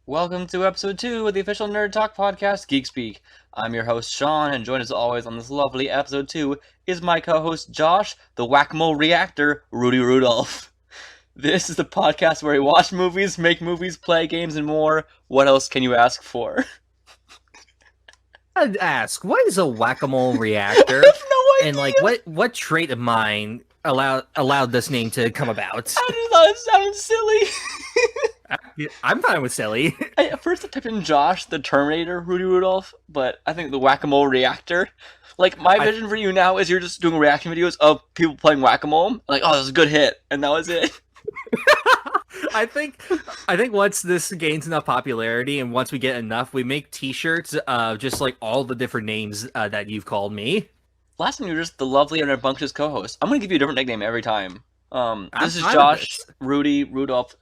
Welcome to episode 2 of the official NerdTalk Podcast, GeekSpeak. I'm your host, Sean, and joined as always on this lovely episode 2 is my co-host, Josh, the whack-a-mole reactor, Rudy Rudolph. This is the podcast where we watch movies, make movies, play games, and more. What else can you ask for? I'd ask, what is a whack-a-mole reactor? I have no And idea! what trait of mine allowed this name to come about? I just thought it sounded silly. I'm fine with silly. At first I typed in Josh, the Terminator, Rudy Rudolph, but I think the whack-a-mole reactor. Like, my vision for you now is you're just doing reaction videos of people playing whack-a-mole. Like, oh, this is a good hit, and that was it. I think once this gains enough popularity, and once we get enough, we make T-shirts just like all the different names that you've called me. Last time you were just the lovely and rambunctious co-host. I'm gonna give you a different nickname every time. This is fine with Josh, this. Rudy, Rudolph.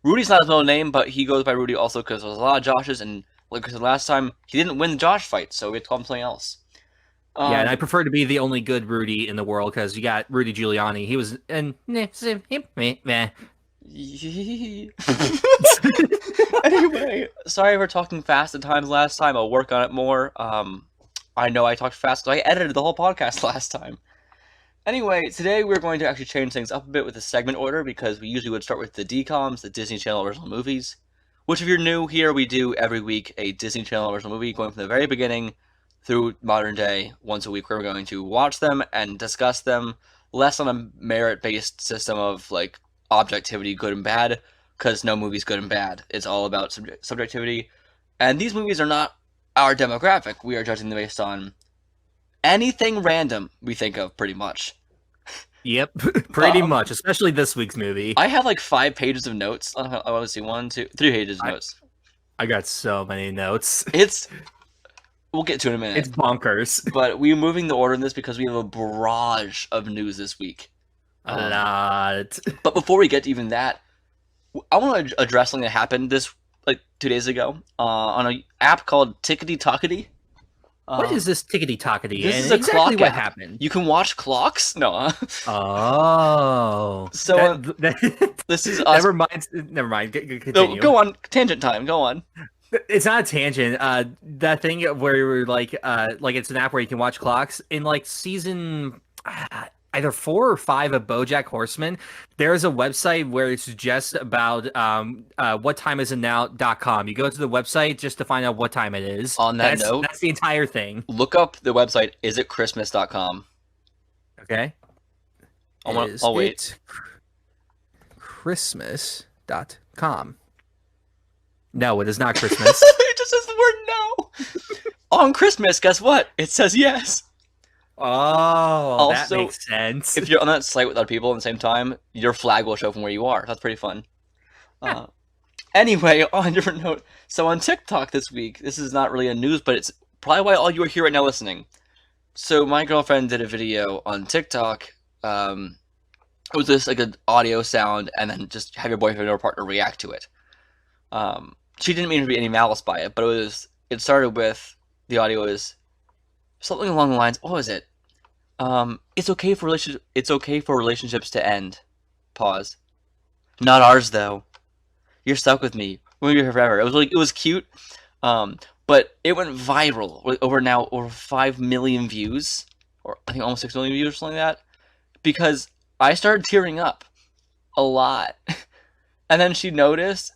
Rudy's not his middle name, but he goes by Rudy also because there's a lot of Joshes, and like I said last time, he didn't win the Josh fight, so we had to call him something else. Yeah, and I prefer to be the only good Rudy in the world because you got Rudy Giuliani. He was Anyway, sorry for talking fast at times last time. I'll work on it more. I know I talked fast because I edited the whole podcast last time. Anyway, today we're going to actually change things up a bit with the segment order because we usually would start with the DCOMs, the Disney Channel original movies. Which, if you're new here, we do every week a Disney Channel original movie going from the very beginning through modern day. Once a week, we're going to watch them and discuss them, less on a merit-based system of like objectivity, good and bad, because no movie's good and bad. It's all about subjectivity. And these movies are not our demographic. We are judging them based on anything random we think of, pretty much. Yep, pretty much, especially this week's movie. I have like 5 pages of notes. I want to see 1, 2, 3 pages of notes. I got so many notes. We'll get to it in a minute. It's bonkers. But we're moving the order in this because we have a barrage of news this week. A lot. But before we get to even that, I want to address something that happened this like 2 days ago on an app called Tickety Tockety. What is this tickety tockety? This and is a exactly clock what app. happened. You can watch clocks? No. Oh. So this is us. Never mind. Continue. No, go on. Tangent time. Go on. It's not a tangent. That thing where you're like it's an app where you can watch clocks in like season either 4 or 5 of BoJack Horseman. There's a website where it's just about what time is it now.com. You go to the website just to find out what time it is. On that note, that's the entire thing. Look up the website isitchristmas.com. Okay. I'll wait. Christmas.com. No, it is not Christmas. It just says the word no. On Christmas, guess what? It says yes. Oh, that makes sense. If you're on that site with other people at the same time, your flag will show from where you are. That's pretty fun. Anyway, on a different note, so on TikTok this week, this is not really a news, but it's probably why all you are here right now listening. So my girlfriend did a video on TikTok. It was just like an audio sound, and then just have your boyfriend or partner react to it. She didn't mean to be any malice by it, but it started with the audio is something along the lines. What was it? It's okay for relationships to end. Pause. Not ours though. You're stuck with me. We'll be here forever. It was cute. But it went viral with over 5 million views, or I think almost 6 million views or something like that, because I started tearing up a lot, and then she noticed,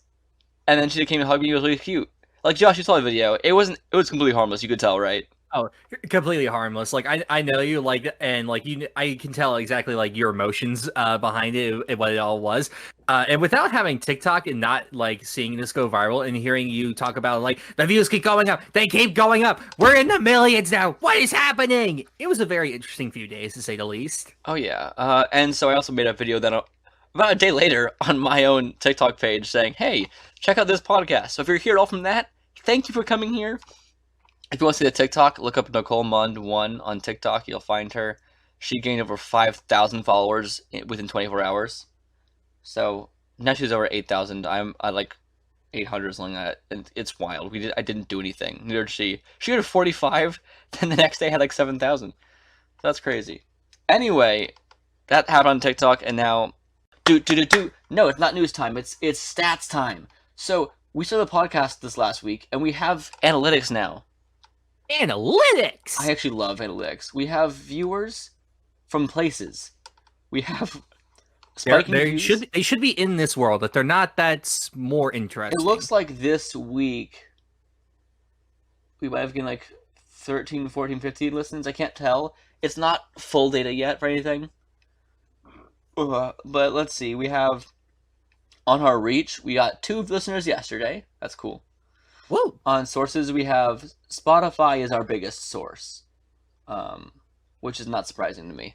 and then she came to hug me. It was really cute. Like, Josh, you saw the video. It was completely harmless. You could tell, right? Oh, completely harmless. Like I know you, like, and like I can tell exactly like your emotions behind it and what it all was. And without having TikTok and not like seeing this go viral and hearing you talk about like the views keep going up, they keep going up. We're in the millions now. What is happening? It was a very interesting few days to say the least. Oh yeah. And so I also made a video then about a day later on my own TikTok page saying, "Hey, check out this podcast." So if you're here all from that, thank you for coming here. If you want to see the TikTok, look up Nicole Mund1 on TikTok. You'll find her. She gained over 5,000 followers within 24 hours. So now she's over 8,000. I'm at like 800 or something like that. And it's wild. I didn't do anything. Neither did she. She had 45. Then the next day had like 7,000. So that's crazy. Anyway, that happened on TikTok, and now no, it's not news time. It's stats time. So we started the podcast this last week, and we have analytics now. Analytics! I actually love analytics. We have viewers from places. We have spiking views. They should be in this world. If they're not, that's more interesting. It looks like this week we might have getting like 13, 14, 15 listens. I can't tell. It's not full data yet for anything. But let's see. We have on our reach, we got 2 listeners yesterday. That's cool. Whoa. On sources, we have Spotify is our biggest source, which is not surprising to me.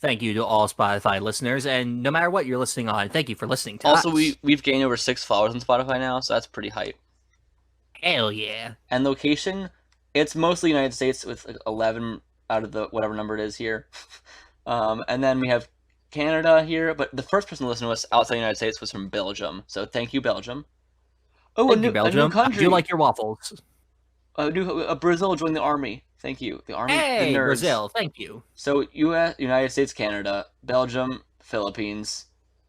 Thank you to all Spotify listeners, and no matter what you're listening on, thank you for listening to us. Also, we've gained over 6 followers on Spotify now, so that's pretty hype. Hell yeah. And location, it's mostly United States with like 11 out of the whatever number it is here. And then we have Canada here, but the first person to listen to us outside the United States was from Belgium, so thank you, Belgium. Oh, Thank you, Belgium. a new country. I do like your waffles. Brazil joined the army. Thank you. The army. Hey, the nerds. Brazil. Thank you. So U.S., United States, Canada, Belgium, Philippines,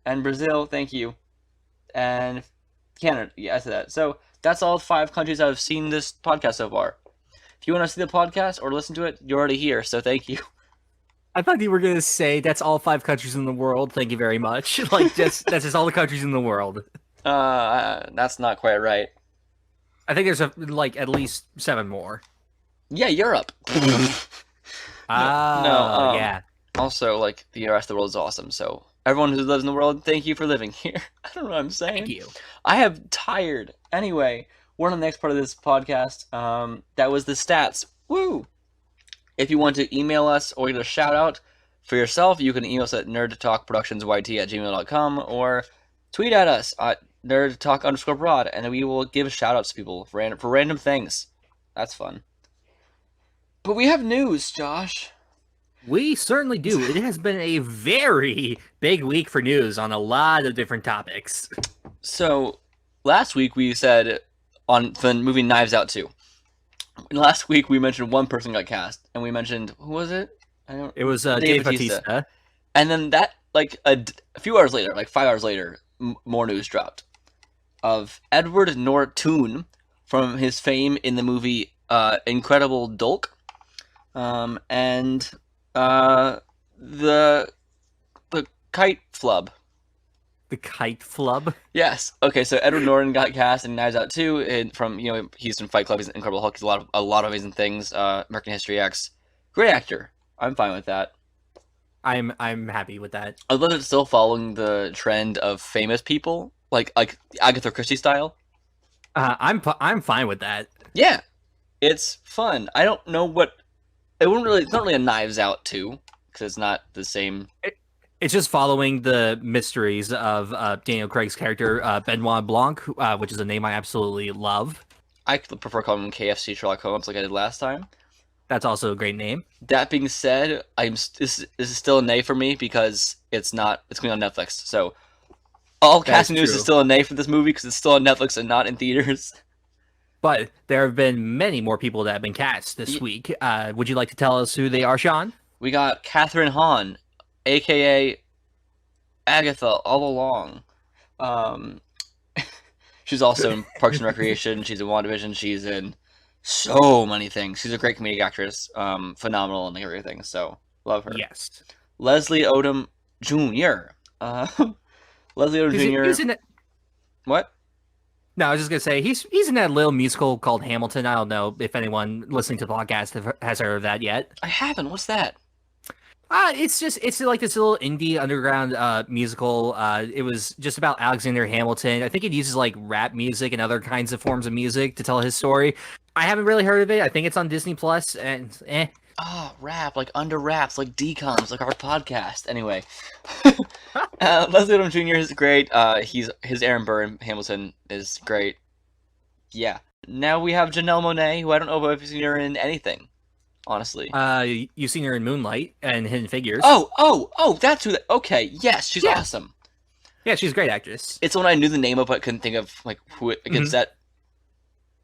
and Brazil. Thank you. And Canada. Yeah, I said that. So that's all 5 countries that have seen this podcast so far. If you want to see the podcast or listen to it, you're already here. So thank you. I thought you were going to say that's all 5 countries in the world. Thank you very much. Like, that's just all the countries in the world. That's not quite right. I think there's at least 7 more. Yeah, Europe. Yeah. Also, like, the rest of the world is awesome. So everyone who lives in the world, thank you for living here. I don't know what I'm saying. Thank you. I have tired. Anyway, we're on the next part of this podcast. That was the stats. Woo! If you want to email us or get a shout out for yourself, you can email us at nerdtalkproductionsyt@gmail.com or tweet at us at nerdtalk_broad, and we will give shout outs to people for random things. That's fun. But we have news, Josh. We certainly do. It has been a very big week for news on a lot of different topics. So, last week we said on the movie Knives Out 2. Last week we mentioned one person got cast, and we mentioned, who was it? It was Dave Bautista. And then that, like, a few hours later, like 5 hours later, more news dropped of Edward Norton from his fame in the movie Incredible Hulk, and the kite flub. The kite flub? Yes. Okay, so Edward Norton got cast in Knives Out 2, and from, he's in Fight Club, he's in Incredible Hulk, he's a lot of amazing things, American History X. Great actor. I'm fine with that. I'm happy with that. I love it's still following the trend of famous people, like Agatha Christie style. I'm fine with that. Yeah, it's fun. I don't know what it's not really a Knives Out 2 because it's not the same. It's just following the mysteries of Daniel Craig's character Benoit Blanc, which is a name I absolutely love. I prefer calling him KFC Sherlock Holmes like I did last time. That's also a great name. That being said, this is still a nay for me because it's going on Netflix. So all casting news is still a nay for this movie because it's still on Netflix and not in theaters. But there have been many more people that have been cast this week. Would you like to tell us who they are, Sean? We got Catherine Hahn, a.k.a. Agatha, all along. She's also in Parks and Recreation. She's in WandaVision. She's in so many things. She's a great comedic actress. Phenomenal and everything. So, love her. Yes. Leslie Odom Jr. Leslie Odom Jr. He's in it. What? No, I was just going to say, he's in that little musical called Hamilton. I don't know if anyone listening to the podcast has heard of that yet. I haven't. What's that? It's like this little indie underground musical. It was just about Alexander Hamilton. I think it uses like rap music and other kinds of forms of music to tell his story. I haven't really heard of it. I think it's on Disney Plus, and rap, like under wraps, like DCOMs, like our podcast. Anyway, Leslie Odom Jr. is great. His Aaron Burr in Hamilton is great. Yeah. Now we have Janelle Monáe, who I don't know if I've seen her in anything. Honestly. You've seen her in Moonlight and Hidden Figures. Oh, that's who okay, yes, she's awesome. Yeah, she's a great actress. It's one I knew the name of, but couldn't think of, like, who it against that.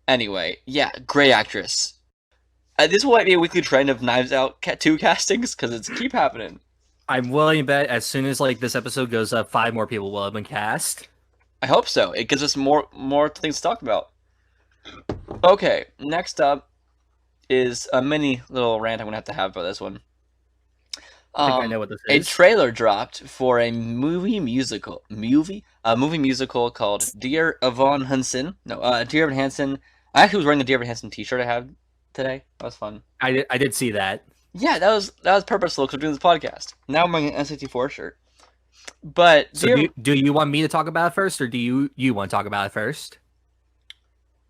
Anyway, yeah, great actress. This will might be a weekly trend of Knives Out 2 castings, because it's keep happening. I'm willing to bet as soon as, like, this episode goes up, 5 more people will have been cast. I hope so. It gives us more things to talk about. Okay, next up is a mini little rant I'm gonna have to have about this one. I think I know what this A is. trailer dropped for a movie musical called Dear Evan Hansen. No, Dear Evan Hansen. I actually was wearing the Dear Evan Hansen T-shirt I had today. That was fun. I did see that. Yeah, that was purposeful because we're doing this podcast. Now I'm wearing an N64 shirt. But So do you want me to talk about it first, or do you want to talk about it first?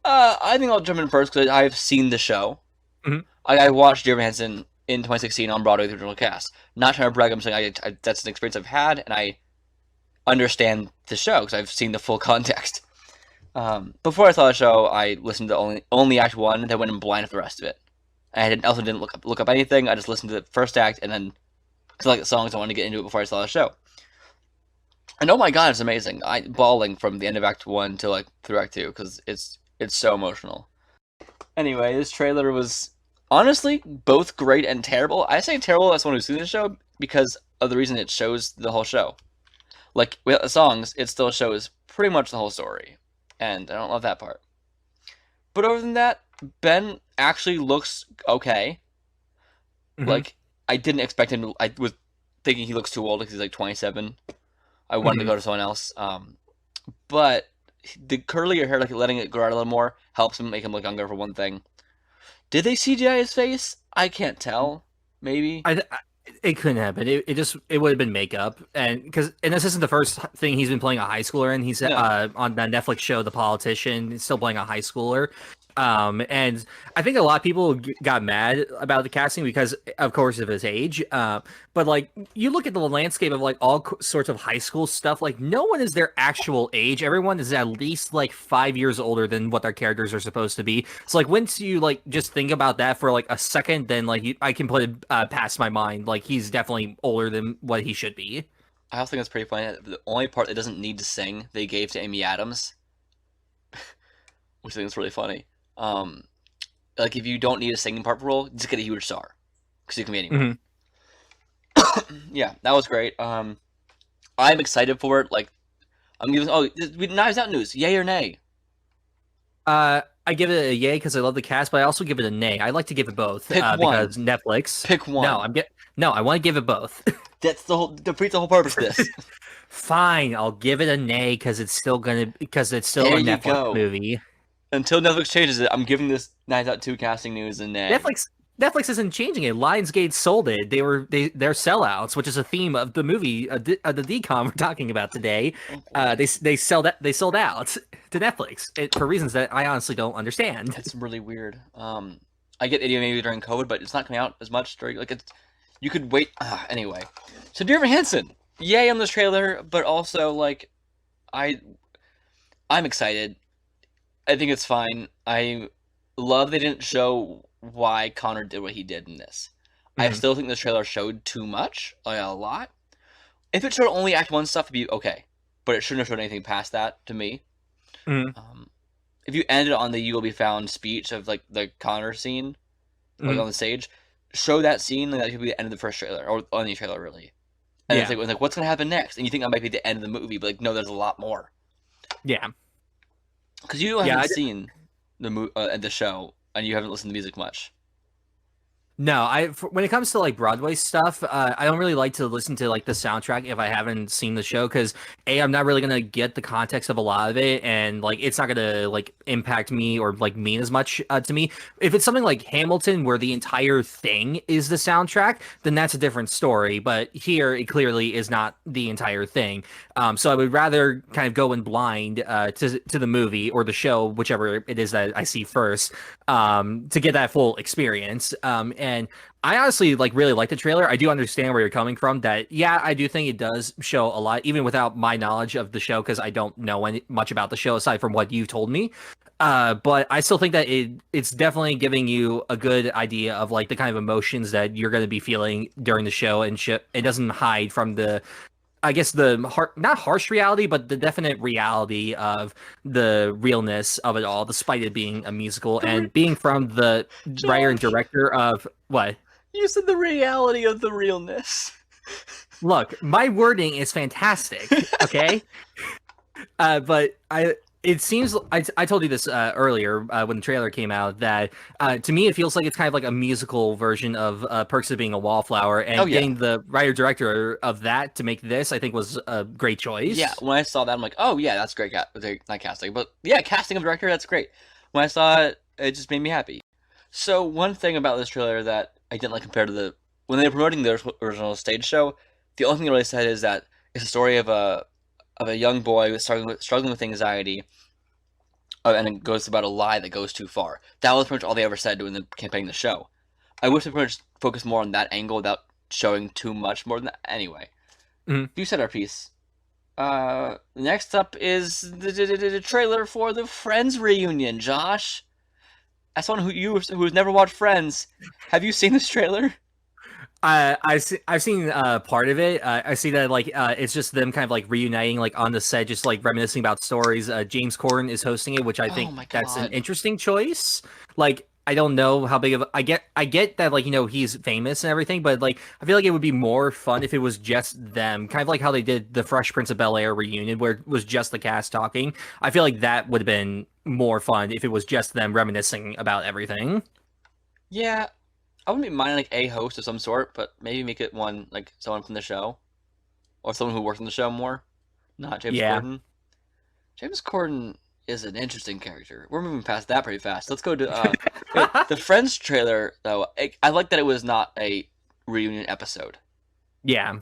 I think I'll jump in first because I've seen the show. Mhm. I watched Dear Evan Hansen in 2016 on Broadway, the original cast. Not trying to brag, I'm saying that's an experience I've had, and I understand the show because I've seen the full context. Before I saw the show, I listened to only Act 1, then went in blind for the rest of it. And I also didn't look up anything. I just listened to the first act, and then because I like the songs, I wanted to get into it before I saw the show. And oh my god, it's amazing! I bawling from the end of Act 1 to like through Act 2 because it's so emotional. Anyway, this trailer was honestly both great and terrible. I say terrible as someone who's seen the show because of the reason it shows the whole show. Like without the songs, it still shows pretty much the whole story, and I don't love that part. But other than that, Ben actually looks okay. Mm-hmm. Like I didn't expect him to. I was thinking he looks too old because he's like 27. I wanted to go to someone else. But the curlier hair, like letting it grow out a little more, helps him make him look younger for one thing. Did they CGI his face? I can't tell. Maybe. It couldn't happen. It would have been makeup, and this isn't the first thing he's been playing a high schooler in. He's on the Netflix show The Politician. He's still playing a high schooler. And I think a lot of people got mad about the casting because, of course, of his age. But like, you look at the landscape of like all sorts of high school stuff. Like, no one is their actual age. Everyone is at least like 5 years older than what their characters are supposed to be. So like, once you like just think about that for like a second, then like I can put it past my mind. Like, he's definitely older than what he should be. I also think it's pretty funny. The only part that doesn't need to sing, they gave to Amy Adams, which I think is really funny. Like if you don't need a singing part role, just get a huge star because you can be anyone. Mm-hmm. Yeah, that was great. I'm excited for it. Like, I'm giving. Oh, Knives Out news. Yay or nay? I give it a yay because I love the cast, but I also give it a nay. I like to give it both because Netflix. Pick one. No, I want to give it both. That's defeats the whole purpose of this. Fine, I'll give it a nay because it's still a Netflix movie. Until Netflix changes it, I'm giving this Knives Out 2 casting news a nay. Netflix isn't changing it. Lionsgate sold it. They're sellouts, which is a theme of the movie, the DCOM we're talking about today. They sold out to Netflix for reasons that I honestly don't understand. It's really weird. I get it maybe during COVID, but it's not coming out as much during like it's. You could wait anyway. So Dear Evan Hansen, yay on this trailer, but also like, I'm excited. I think it's fine. I love they didn't show why Connor did what he did in this. Mm-hmm. I still think this trailer showed too much, like a lot. If it showed only Act 1 stuff, it'd be okay. But it shouldn't have showed anything past that, to me. Mm-hmm. If you ended on the You Will Be Found speech of, like, the Connor scene, like, on the stage, show that scene, and that could be the end of the first trailer, or any trailer, really. And it's like, what's going to happen next? And you think that might be the end of the movie, but, like, no, there's a lot more. Yeah. Because you haven't seen the show, and you haven't listened to music much. No, when it comes to like Broadway stuff, I don't really like to listen to like the soundtrack if I haven't seen the show because I'm not really gonna get the context of a lot of it, and like it's not gonna like impact me or like mean as much to me. If it's something like Hamilton where the entire thing is the soundtrack, then that's a different story. But here it clearly is not the entire thing. So I would rather kind of go in blind to the movie or the show, whichever it is that I see first, to get that full experience. And I honestly really like the trailer. I do understand where you're coming from. That I do think it does show a lot, even without my knowledge of the show, because I don't know much about the show aside from what you've told me. But I still think that it's definitely giving you a good idea of like the kind of emotions that you're going to be feeling during the show, and it doesn't hide from the, I guess, not harsh reality, but the definite reality of the realness of it all, despite it being a musical and being from the writer and director of what? You said the reality of the realness. Look, my wording is fantastic, okay? But it seems I told you this earlier when the trailer came out that to me it feels like it's kind of like a musical version of Perks of Being a Wallflower, Oh and yeah, getting the writer director of that to make this I think was a great yeah. choice. When I saw that, I'm like, oh yeah, that's great. Not casting, but yeah, casting of director, that's great. When I saw it, it just made me happy. So one thing about this trailer that I didn't like compared to the when they were promoting the original stage show, the only thing they really said is that it's a story of a young boy who's struggling with anxiety, and it goes about a lie that goes too far. That was pretty much all they ever said during the campaigning the show. I wish they pretty much focused more on that angle without showing too much more than that. Anyway, Mhm. you said our piece. Next up is the trailer for the Friends reunion. Josh, as someone who's never watched Friends, have you seen this trailer? I've seen part of it. I see that like it's just them kind of like reuniting like on the set, just like reminiscing about stories. James Corden is hosting it, which I Oh think my that's an god. interesting choice. Like I don't know how big of I get that like he's famous and everything, but like I feel like it would be more fun if it was just them, kind of like how they did the Fresh Prince of Bel-Air reunion, where it was just the cast talking. I feel like that would have been more fun if it was just them reminiscing about everything. Yeah, I wouldn't mind like a host of some sort, but maybe make it one like someone from the show or someone who worked on the show more, not James Yeah. Corden. James Corden is an interesting character. We're moving past that pretty fast. Let's go to wait, the Friends trailer though. I like that it was not a reunion episode, Yeah.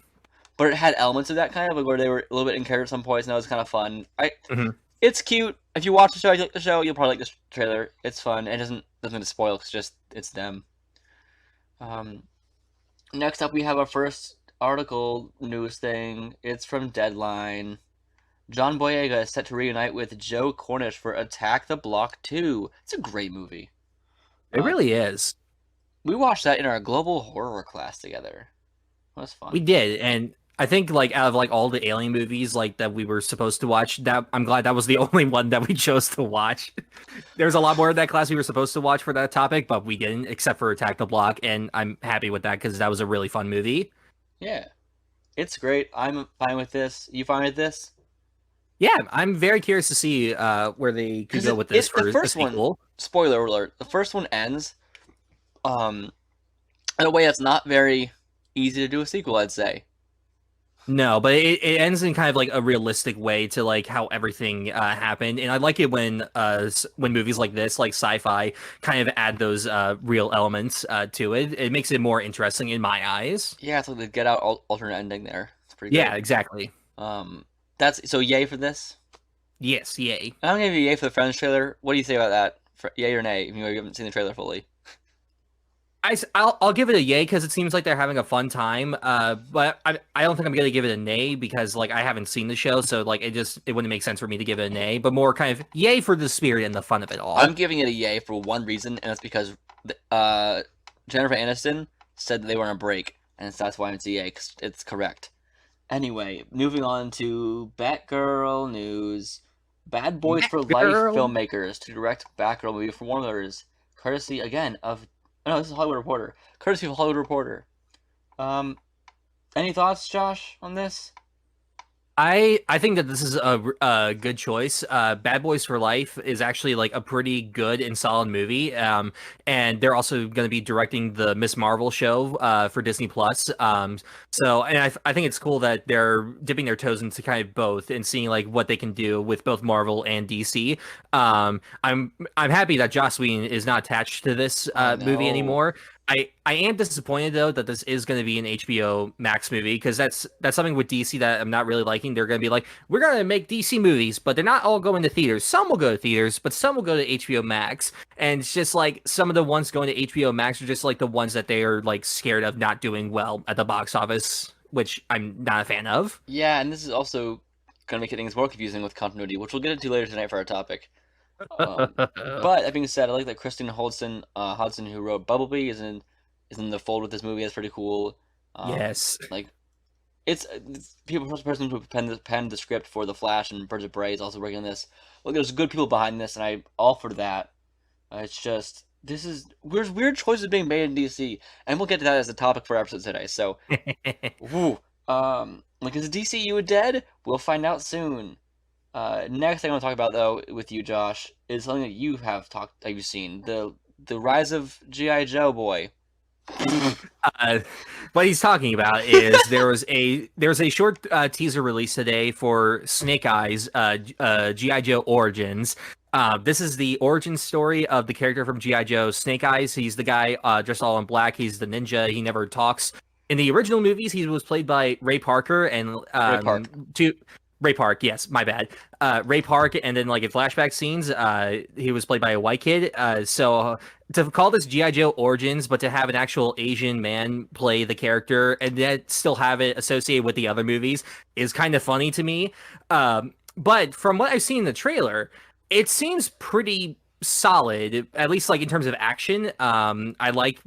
but it had elements of that kind of like where they were a little bit in character at some points, and that was kind of fun. Mhm. It's cute. If you watch the show, you like the show, you'll probably like this trailer. It's fun. It doesn't spoil. It's just it's them. Um, Next up, we have our first article news thing. It's from Deadline. John Boyega is set to reunite with Joe Cornish for Attack the Block 2. It's a great movie. It Uh, really is. we watched that in our global horror class together. It was We fun. did, and I think like out of like all the Alien movies like that we were supposed to watch, that I'm glad that was the only one that we chose to watch. There's a lot more of that class we were supposed to watch for that topic, but we didn't, except for Attack the Block, and I'm happy with that because that was a really fun movie. Yeah, it's great. I'm fine with this. You fine with this? Yeah, I'm very curious to see where they could Because go with this it the for a first one. sequel. Spoiler alert: the first one ends um in a way that's not very easy to do a sequel. I'd say. No, but it ends in kind of like a realistic way to like how everything happened, and I like it when movies like this, like sci-fi, kind of add those real elements to it. It makes it more interesting in my eyes. Yeah, it's like the Get Out alternate ending there. It's pretty Yeah, great. exactly. Um, that's so yay for this. Yes, yay. I'm gonna give you yay for the Friends trailer. What do you say about that? Yay or nay? Even though you haven't seen the trailer fully. I'll give it a yay because it seems like they're having a fun time. But I don't think I'm gonna give it a nay because like I haven't seen the show, so like it wouldn't make sense for me to give it a nay. But more kind of yay for the spirit and the fun of it I'm all. giving it a yay for one reason, and that's because Jennifer Aniston said that they were on a break, and so that's why it's a yay. 'Cause it's correct. Anyway, moving on to Batgirl news. Bad Boys for Life Girl. filmmakers to direct Batgirl movie for Warner Brothers, courtesy again of oh, no, this is Hollywood Reporter, courtesy of Hollywood Reporter. Um, any thoughts, Josh, on this? I think that this is a good choice. Bad Boys for Life is actually like a pretty good and solid movie. And they're also going to be directing the Miss Marvel show for Disney Plus. So and I think it's cool that they're dipping their toes into kind of both and seeing like what they can do with both Marvel and DC. I'm happy that Joss Whedon is not attached to this I movie know. anymore. I am disappointed though that this is going to be an HBO Max movie because that's something with DC that I'm not really liking. They're going to be like, we're going to make DC movies, but they're not all going to theaters. Some will go to theaters, but some will go to HBO Max. And it's just like some of the ones going to HBO Max are just like the ones that they are like scared of not doing well at the box office, which I'm not a fan of. Yeah, and this is also gonna make things more confusing with continuity, which we'll get into later tonight for our topic. But that being said, I like that Kristen Hodson, who wrote Bumblebee, is in the fold with this movie. That's pretty cool. Yes. Like it's people person who penned the script for The Flash and Birds of Prey is also working on this. Look, there's good people behind this, and I all for that. It's just this is there's weird choices being made in DC, and we'll get to that as a topic for our episode today. So, woo, like is the DCU dead? We'll find out soon. Next thing I want to talk about, though, with you, Josh, is something that you've seen, the rise of G.I. Joe boy. Uh, what he's talking about is there was a short teaser release today for Snake Eyes, G.I. Joe Origins. This is the origin story of the character from G.I. Joe, Snake Eyes. He's the guy dressed all in black. He's the ninja. He never talks. In the original movies, he was played by Ray Parker and Ray Park, yes, my bad. Ray Park, and then like in flashback scenes, he was played by a white kid. So to call this G.I. Joe Origins, but to have an actual Asian man play the character and yet still have it associated with the other movies is kind of funny to me. But from what I've seen in the trailer, it seems pretty solid, at least like in terms of action. I like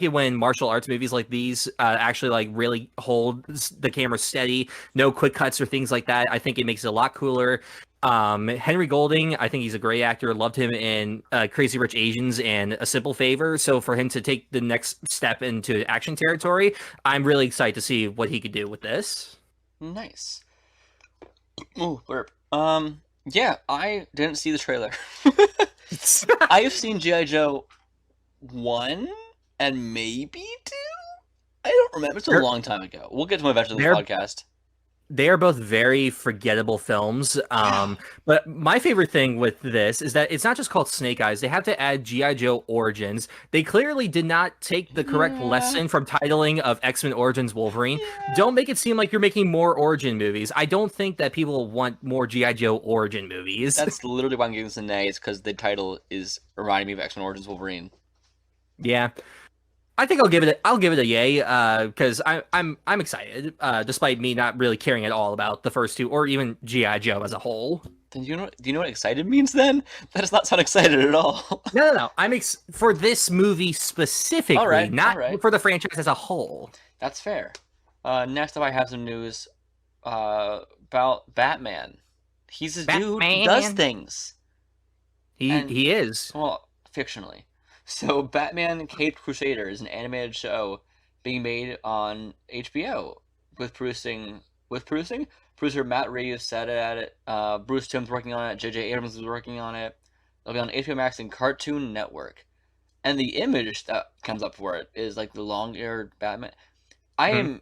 it when martial arts movies like these actually like really hold the camera steady, no quick cuts or things like that. I think it makes it a lot cooler. Henry Golding, I think he's a great actor. Loved him in Crazy Rich Asians and A Simple Favor. So for him to take the next step into action territory, I'm really excited to see what he could do with this. Nice. Ooh, burp. Yeah, I didn't see the trailer. I've seen G.I. Joe 1 and maybe 2? I don't remember. It's a long time ago. We'll get to my eventually in the podcast. They are both very forgettable films. But my favorite thing with this is that it's not just called Snake Eyes. They have to add G.I. Joe Origins. They clearly did not take the correct lesson from titling of X-Men Origins Wolverine. Don't make it seem like you're making more origin movies. I don't think that people want more G.I. Joe origin movies. That's literally why I'm giving this an A, is because the title is reminding me of X-Men Origins Wolverine. Yeah. I think I'll give it a yay, because I'm excited, despite me not really caring at all about the first two or even G.I. Joe as a whole. Then do you know what excited means then? That does not sound excited at all. No. I'm for this movie specifically, not for the franchise as a whole. That's fair. Next up, I have some news about Batman. He's a dude who does things. He is. Well, fictionally. So, Batman Caped Crusader is an animated show being made on HBO with producer Matt Reeves sat at it. Bruce Timm's working on it. J.J. Abrams is working on it. It'll be on HBO Max and Cartoon Network. And the image that comes up for it is like the long-haired Batman. I am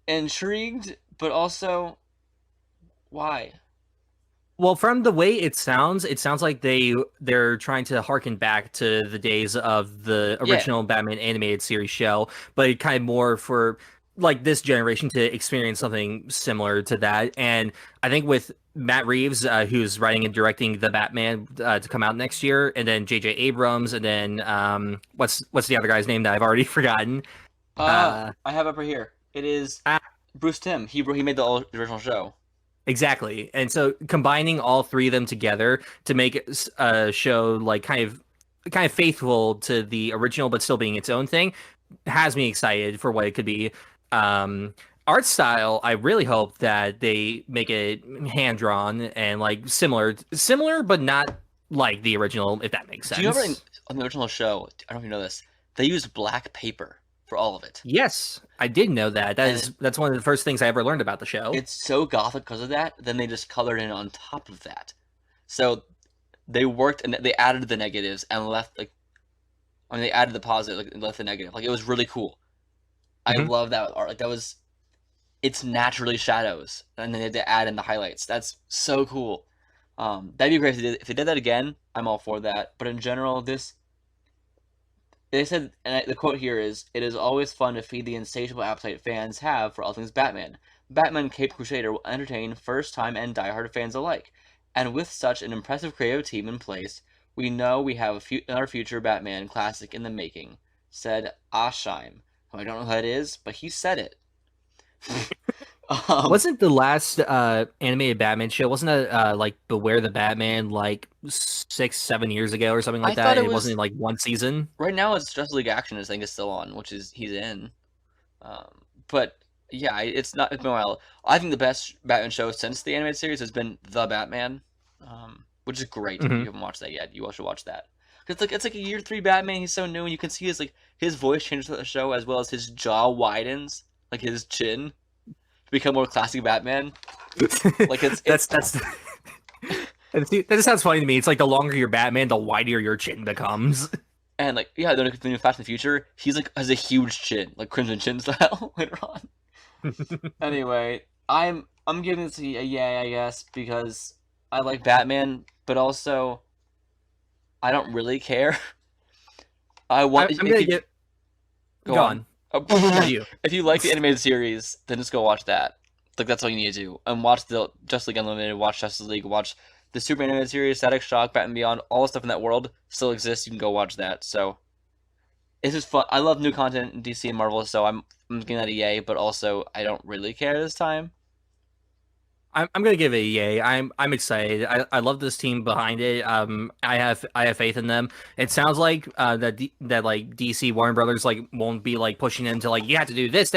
intrigued, but also, why? Well, from the way it sounds like they're trying to harken back to the days of the original Batman animated series show, but kind of more for like this generation to experience something similar to that. And I think with Matt Reeves, who's writing and directing the Batman to come out next year, and then J.J. Abrams, and then what's the other guy's name that I've already forgotten? I have it right here. It is Bruce Timm. He made the original show. Exactly. And so combining all three of them together to make a show like kind of faithful to the original but still being its own thing has me excited for what it could be. Art style, I really hope that they make it hand-drawn and like similar but not like the original, if that makes sense. Do you remember on the original show, I don't know if you know this, they used black paper for all of it. Yes, I did know that. That's one of the first things I ever learned about the show. It's so gothic because of that. Then they just colored in on top of that. So they worked and they added the negatives and left they added the positive and left the negative. Like, it was really cool. I love that art. Like, it's naturally shadows, and then they had to add in the highlights. That's so cool. That'd be great if they did that again. I'm all for that. But in general, they said, and the quote here is, "It is always fun to feed the insatiable appetite fans have for all things Batman. Batman Caped Crusader will entertain first-time and die-hard fans alike. And with such an impressive creative team in place, we know we have another future Batman classic in the making," said Asheim. I don't know who that is, but he said it. Wasn't the last animated Batman show, wasn't it like Beware the Batman like 6-7 years ago or something like that? It wasn't like one season. Right now it's Justice League Action, I think, is still on, which is he's in. But yeah, it's been a while. I think the best Batman show since the animated series has been The Batman, which is great. If you haven't watched that yet, you all should watch that. It's like a year 3 Batman. He's so new, and you can see his voice changes throughout the show, as well as his jaw widens, like his chin, to become more classic Batman. Like that's And see, that just sounds funny to me. It's like the longer you're Batman, the wider your chin becomes. And like, yeah, then in Fast and the Future, he's like has a huge chin, like Crimson Chin style later on. Anyway, I'm giving this a yay, I guess, because I like Batman, but also I don't really care. I want I'm if gonna you get go go on. on. No, you. If you like the animated series, then just go watch that. Like that's all you need to do. And watch the Justice League Unlimited, watch Justice League, watch the Superman animated series, Static Shock, Batman Beyond, all the stuff in that world still exists. You can go watch that. So it's just fun. I love new content in DC and Marvel, so I'm giving that a yay. But also, I don't really care this time. I'm gonna give it a yay. I'm excited. I love this team behind it. I have faith in them. It sounds like that like DC Warner Brothers like won't be like pushing into like you have to do this.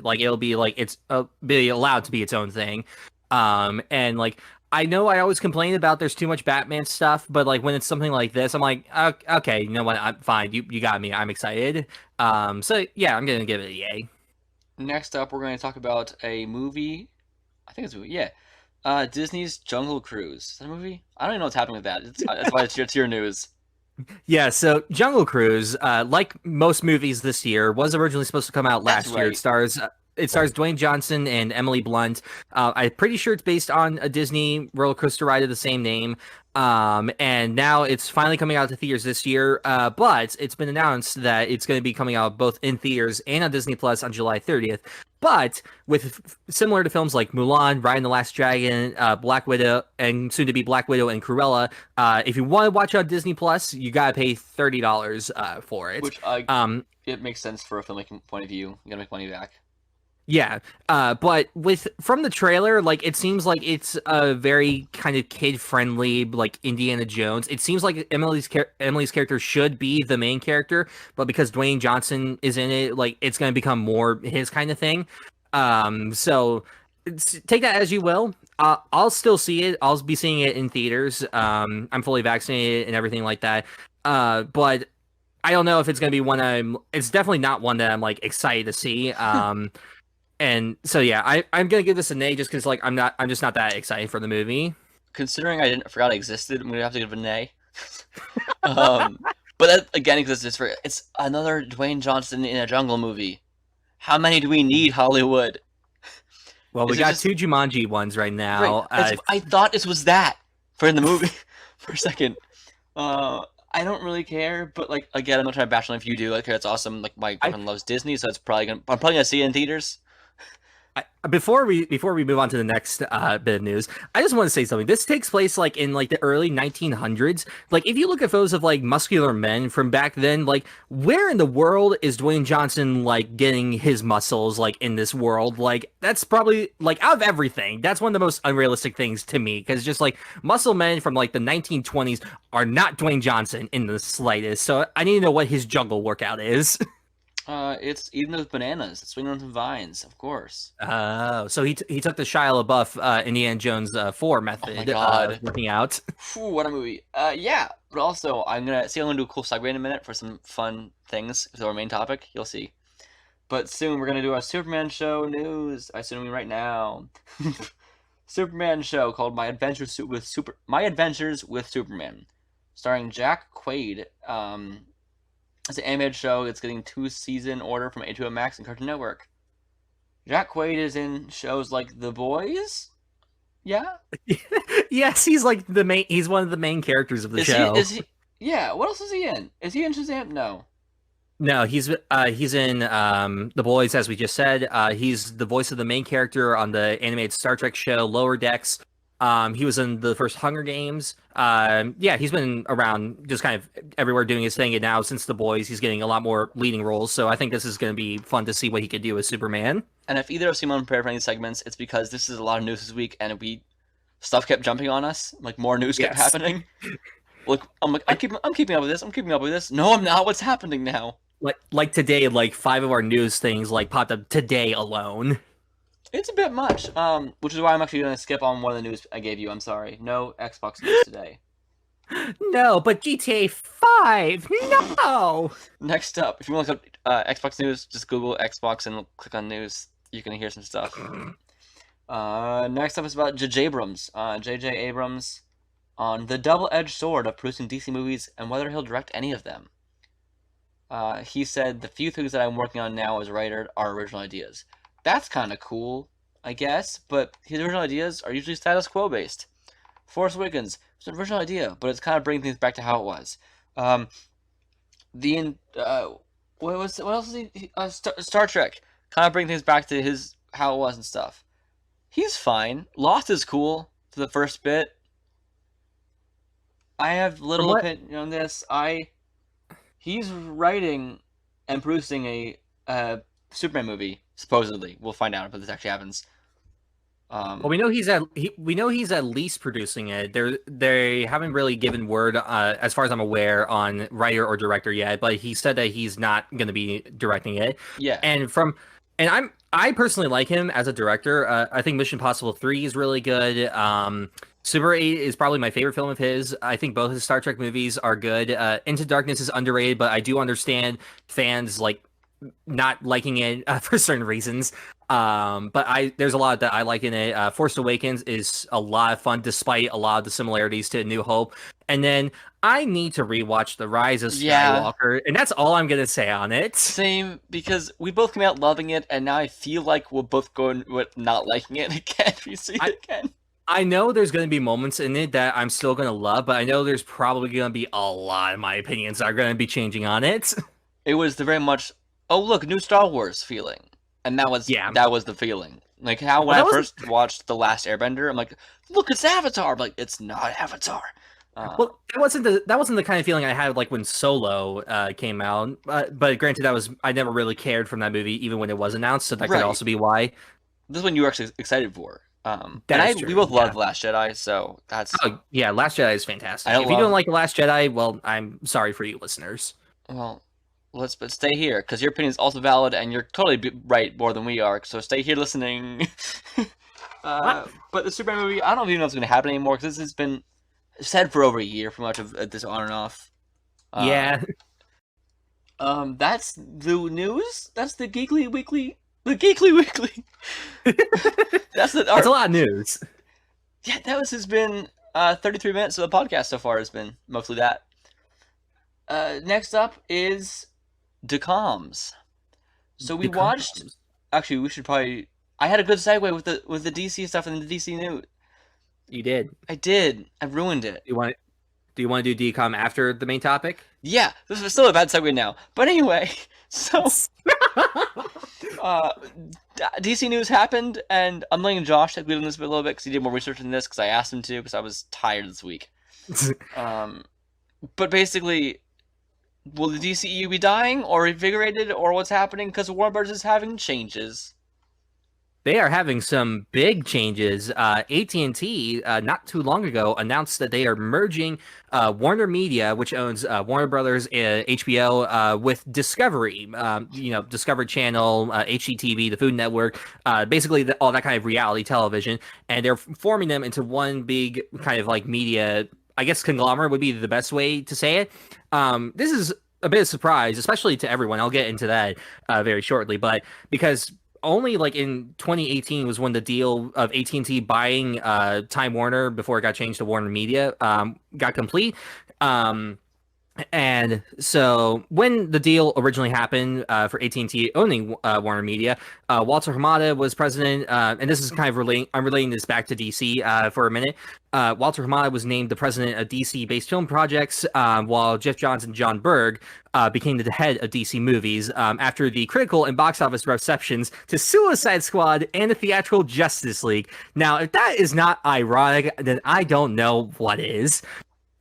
Like it'll be like it's be allowed to be its own thing. And like I know I always complain about there's too much Batman stuff, but like when it's something like this, I'm like okay, you know what? I'm fine. You got me. I'm excited. So yeah, I'm gonna give it a yay. Next up, we're going to talk about a movie. I think it's a movie. Yeah. Disney's Jungle Cruise. Is that a movie? I don't even know what's happening with that. That's why it's your news. Yeah, so Jungle Cruise, like most movies this year, was originally supposed to come out That's last year. right. It stars Dwayne Johnson and Emily Blunt. I'm pretty sure it's based on a Disney roller coaster ride of the same name. And now it's finally coming out to theaters this year. But it's been announced that it's going to be coming out both in theaters and on Disney Plus on July 30th. But with similar to films like Mulan, Raya and the Last Dragon, Black Widow, and soon to be Black Widow and Cruella, if you want to watch on Disney Plus, you gotta pay $30 for it. Which it makes sense for a filmmaking point of view. You gotta make money back. Yeah, but from the trailer, like it seems like it's a very kind of kid-friendly, like Indiana Jones. It seems like Emily's character should be the main character, but because Dwayne Johnson is in it, like it's going to become more his kind of thing. So take that as you will. I'll still see it. I'll be seeing it in theaters. I'm fully vaccinated and everything like that. But I don't know if it's going to be one it's definitely not one that I'm like excited to see. And so yeah, I'm gonna give this an A just because like I'm just not that excited for the movie. Considering I forgot it existed, I'm gonna have to give it an A. But that again exists for it's another Dwayne Johnson in a jungle movie. How many do we need, Hollywood? Well, we got two Jumanji ones right now. Right. I thought this was that for in the movie for a second. I don't really care, but like again, I'm not trying to bash on if you do. Like that's awesome. Like my girlfriend loves Disney, so I'm probably gonna see it in theaters. Before we move on to the next bit of news, I just want to say something. This takes place like in like the early 1900s. Like if you look at photos of like muscular men from back then, like where in the world is Dwayne Johnson like getting his muscles like in this world? Like that's probably like out of everything, that's one of the most unrealistic things to me because just like muscle men from like the 1920s are not Dwayne Johnson in the slightest. So I need to know what his jungle workout is. It's eating those bananas, swinging on some vines, of course. Oh, so he took the Shia LaBeouf Indiana Jones 4 method. Oh my God. Working out. Whew, what a movie. Yeah, but also I'm gonna do a cool segue in a minute for some fun things for our main topic. You'll see. But soon we're gonna do a Superman show news. I assume right now. Superman show called My Adventures with Superman, starring Jack Quaid. It's an animated show. It's getting 2-season order from A2M Max and Cartoon Network. Jack Quaid is in shows like The Boys. Yeah. Yes, he's like the main. He's one of the main characters of the show. Yeah. What else is he in? Is he in Shazam? No. No, he's in The Boys, as we just said. He's the voice of the main character on the animated Star Trek show Lower Decks. He was in the first Hunger Games. Yeah, he's been around just kind of everywhere doing his thing. And now since The Boys, he's getting a lot more leading roles. So I think this is going to be fun to see what he could do as Superman. And if either of us seem unprepared for any segments, it's because this is a lot of news this week, and stuff kept jumping on us. Like more news kept happening. Look, I'm keeping up with this. I'm keeping up with this. No, I'm not. What's happening now? Like today, like 5 of our news things like popped up today alone. It's a bit much, which is why I'm actually going to skip on one of the news I gave you. I'm sorry. No Xbox news today. No, but GTA 5, no! Next up, if you want to look up Xbox news, just Google Xbox and click on news. You can hear some stuff. Next up is about J.J. Abrams. J.J. Abrams on the double-edged sword of producing DC movies and whether he'll direct any of them. He said, the few things that I'm working on now as a writer are original ideas. That's kind of cool, I guess, but his original ideas are usually status quo based. Force Awakens was an original idea, but it's kind of bringing things back to how it was. What else is he? Star Trek kind of bring things back to how it was and stuff. He's fine. Lost is cool for the first bit. I have little opinion on this. He's writing and producing a Superman movie. Supposedly, we'll find out if this actually happens. Well, we know he's at least producing it. They haven't really given word, as far as I'm aware, on writer or director yet. But he said that he's not going to be directing it. Yeah, I personally like him as a director. I think Mission Impossible 3 is really good. Super 8 is probably my favorite film of his. I think both his Star Trek movies are good. Into Darkness is underrated, but I do understand fans not liking it for certain reasons. But there's a lot that I like in it. Force Awakens is a lot of fun, despite a lot of the similarities to New Hope. And then I need to rewatch The Rise of Skywalker, and that's all I'm gonna say on it. Same, because we both came out loving it, and now I feel like we're both going with not liking it again. If you see it again. I know there's going to be moments in it that I'm still going to love, but I know there's probably going to be a lot of my opinions that are going to be changing on it. It was the very much, oh look, new Star Wars feeling, and that was the feeling. Like when I first watched The Last Airbender, I'm like, look, it's Avatar. I'm like, it's not Avatar. Well, that wasn't the kind of feeling I had like when Solo came out. But granted, I never really cared from that movie, even when it was announced. So that could also be why. This is one you were actually excited for. We both love Last Jedi, so that's... Oh, yeah, Last Jedi is fantastic. If you don't like The Last Jedi, well, I'm sorry for you listeners. Well, let's stay here, because your opinion is also valid, and you're totally right more than we are, so stay here listening. But the Superman movie, I don't even know if it's going to happen anymore, because this has been said for over a year, pretty much, of this on and off. Yeah. That's the news? That's the Geekly Weekly... The Geekly Weekly. That's a lot of news. Yeah, has been 33 minutes of the podcast so far. Has been mostly that. Next up is DCOMs. So we watched. Actually, we should probably. I had a good segue with the DC stuff and the DC news. You did. I did. I ruined it. Do you want to do DCOM after the main topic? Yeah, this is still a bad segue now. But anyway, so. DC news happened, and I'm letting Josh take lead on this a little bit because he did more research than this because I asked him to because I was tired this week. But basically, will the DCEU be dying or invigorated or what's happening? Because Warner Bros. Is having changes. They are having some big changes. AT&T, not too long ago, announced that they are merging Warner Media, which owns Warner Brothers, HBO, with Discovery, Discovery Channel, HGTV, the Food Network, basically all that kind of reality television. And they're forming them into one big kind of like media, I guess conglomerate would be the best way to say it. This is a bit of a surprise, especially to everyone. I'll get into that very shortly, but because only like in 2018 was when the deal of AT&T buying Time Warner before it got changed to Warner Media got complete. And so when the deal originally happened for AT&T owning Warner Media, Walter Hamada was president, and this is kind of I'm relating this back to DC for a minute. Walter Hamada was named the president of DC-based film projects, while Jeff Johns and John Berg became the head of DC Movies after the critical and box office receptions to Suicide Squad and the theatrical Justice League. Now, if that is not ironic, then I don't know what is.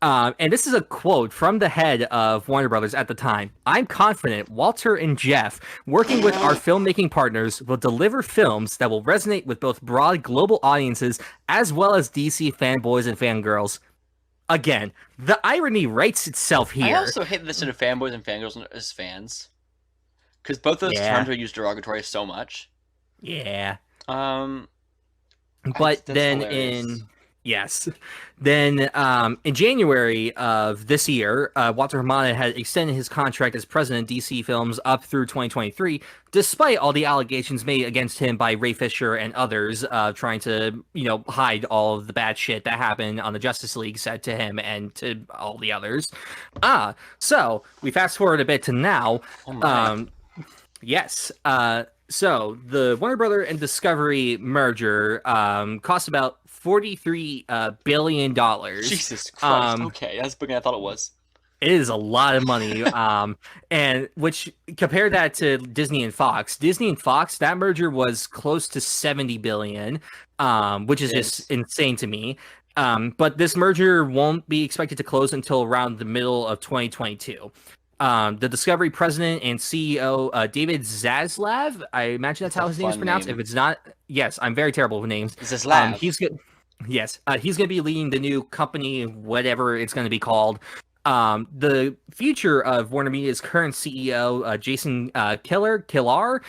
And this is a quote from the head of Warner Brothers at the time. "I'm confident Walter and Jeff, working with our filmmaking partners, will deliver films that will resonate with both broad global audiences as well as DC fanboys and fangirls." Again, the irony writes itself here. I also hate this sort of fanboys and fangirls as fans. Because both those terms are used derogatory so much. Yeah. But then hilarious. Yes. Then in January of this year, Walter Hamada had extended his contract as president of DC Films up through 2023, despite all the allegations made against him by Ray Fisher and others trying to, hide all of the bad shit that happened on the Justice League set to him and to all the others. So we fast forward a bit to now. Oh my. Yes. So the Warner Brother and Discovery merger cost about $43 billion. Jesus Christ. Okay, that's bigger than I thought it was. It is a lot of money. And which compare that to Disney and Fox. Disney and Fox, that merger was close to 70 billion, which is just insane to me. But this merger won't be expected to close until around the middle of 2022. The Discovery president and CEO, David Zaslav, I imagine that's how his name is pronounced. If it's not, yes, I'm very terrible with names. Zaslav. He's good. Yes, he's going to be leading the new company, whatever it's going to be called. The future of Warner Media's current CEO, Jason Killar,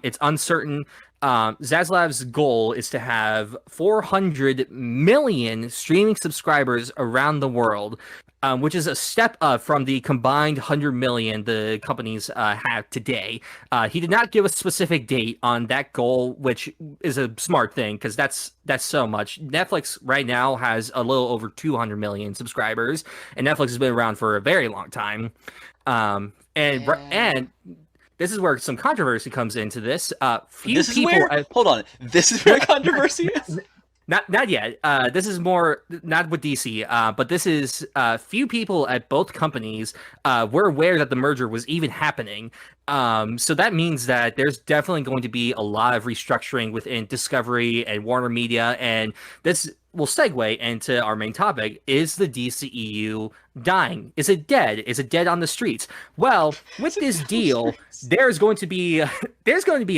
it's uncertain. Zaslav's goal is to have 400 million streaming subscribers around the world, which is a step up from the combined 100 million the companies have today. He did not give a specific date on that goal, which is a smart thing because that's so much. Netflix right now has a little over 200 million subscribers, and Netflix has been around for a very long time. And this is where some controversy comes into this. Hold on. This is where controversy is? Not yet. This is more not with DC, but this is few people at both companies were aware that the merger was even happening. So that means that there's definitely going to be a lot of restructuring within Discovery and Warner Media, and this will segue into our main topic: is the DCEU dying? Is it dead? Is it dead on the streets? Well, with this deal, there's going to be a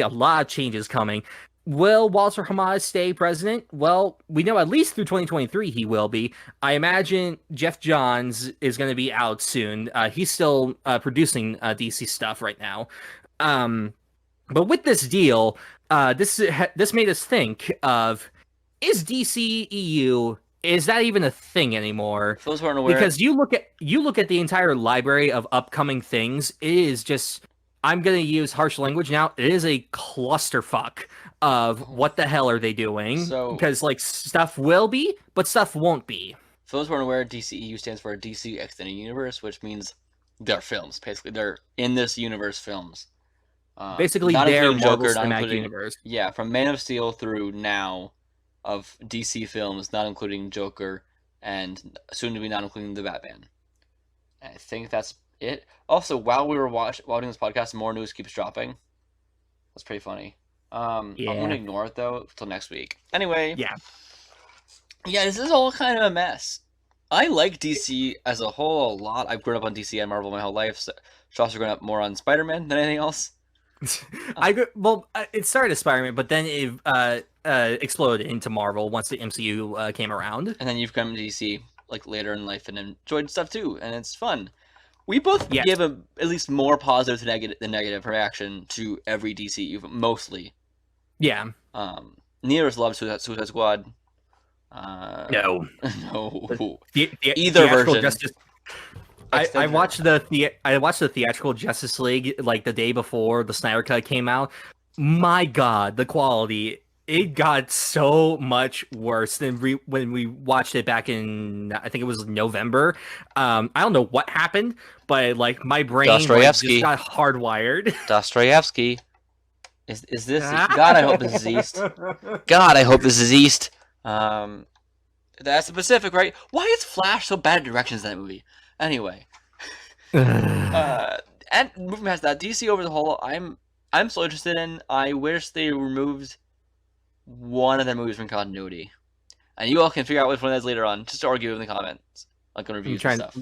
lot of changes coming. Will Walter Hamada stay president? Well, we know at least through 2023 he will be. I imagine Jeff Johns is going to be out soon. He's still producing DC stuff right now. But with this deal, this made us think of, is DCEU, is that even a thing anymore? For those who aren't aware, because you look at the entire library of upcoming things, it is just, I'm going to use harsh language now, it is a clusterfuck of what the hell are they doing? Because stuff will be, but stuff won't be. For those who aren't aware, DCEU stands for DC Extended Universe, which means they're films. Basically, they're in this universe films. Basically, they're Marvel Cinematic Universe. Yeah, from Man of Steel through now of DC films, not including Joker, and soon to be not including the Batman. I think that's it. Also, while we were watching this podcast, more news keeps dropping. That's pretty funny. I'm gonna ignore it though till next week. Anyway, yeah, this is all kind of a mess. I like DC as a whole a lot. I've grown up on DC and Marvel my whole life. So also grown up more on Spider-Man than anything else. It started as Spider-Man, but then it exploded into Marvel once the MCU came around. And then you've come to DC later in life and enjoyed stuff too, and it's fun. We both give at least more positive than negative reaction to every DCU, mostly. Yeah. Neither of us love Suicide Squad. No. No. Either version. I watched the theatrical Justice League the day before the Snyder Cut came out. My God, the quality, it got so much worse than when we watched it back in, I think it was November. I don't know what happened, but my brain just got hardwired. Dostoevsky. Is this God? I hope this is East. God, I hope this is East. That's the Pacific, right? Why is Flash so bad at directions in that movie? Anyway, and moving past that, DC over the whole, I'm so interested in. I wish they removed one of their movies from continuity, and you all can figure out which one that is later on. Just argue in the comments, on reviews and stuff.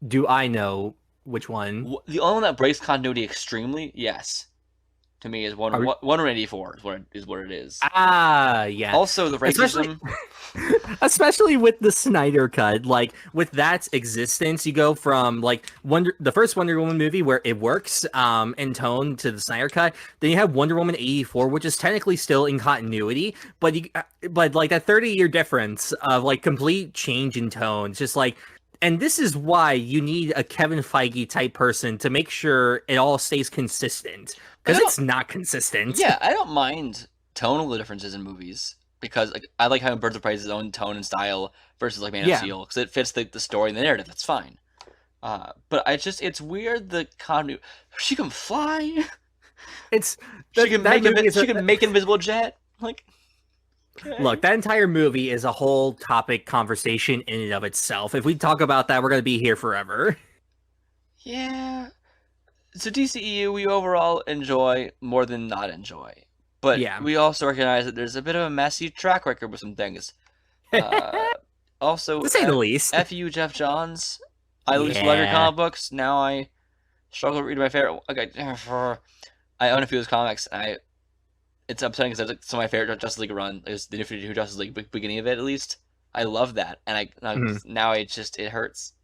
Do I know which one? The only one that breaks continuity extremely, yes. to me is Wonder 184 is what it is. Yeah. Also, the racism. Especially with the Snyder Cut, like with that existence, you go from like the first Wonder Woman movie where it works in tone to the Snyder Cut. Then you have Wonder Woman 84, which is technically still in continuity, but like that 30-year difference of like complete change in tone, just like. And this is why you need a Kevin Feige type person to make sure it all stays consistent, because it's not consistent. Yeah, I don't mind tonal differences in movies. Because like, I like having Birds of Prey's own tone and style versus like Man of Steel, because it fits the story and the narrative. That's fine. But it's weird the continuity. She can fly. She can make invisible jet. Like, okay. Look, that entire movie is a whole topic conversation in and of itself. If we talk about that, we're gonna be here forever. Yeah. So DCEU we overall enjoy more than not enjoy. But we also recognize that there's a bit of a messy track record with some things. Also, to say the least. F.U. Jeff Johns. I used to love your comic books. Now I struggle to read my favorite. Okay, I own a few of his comics. And it's upsetting because it's some of my favorite Justice League run. It was the New 52 Justice League, beginning of it at least. I love that, and now it hurts.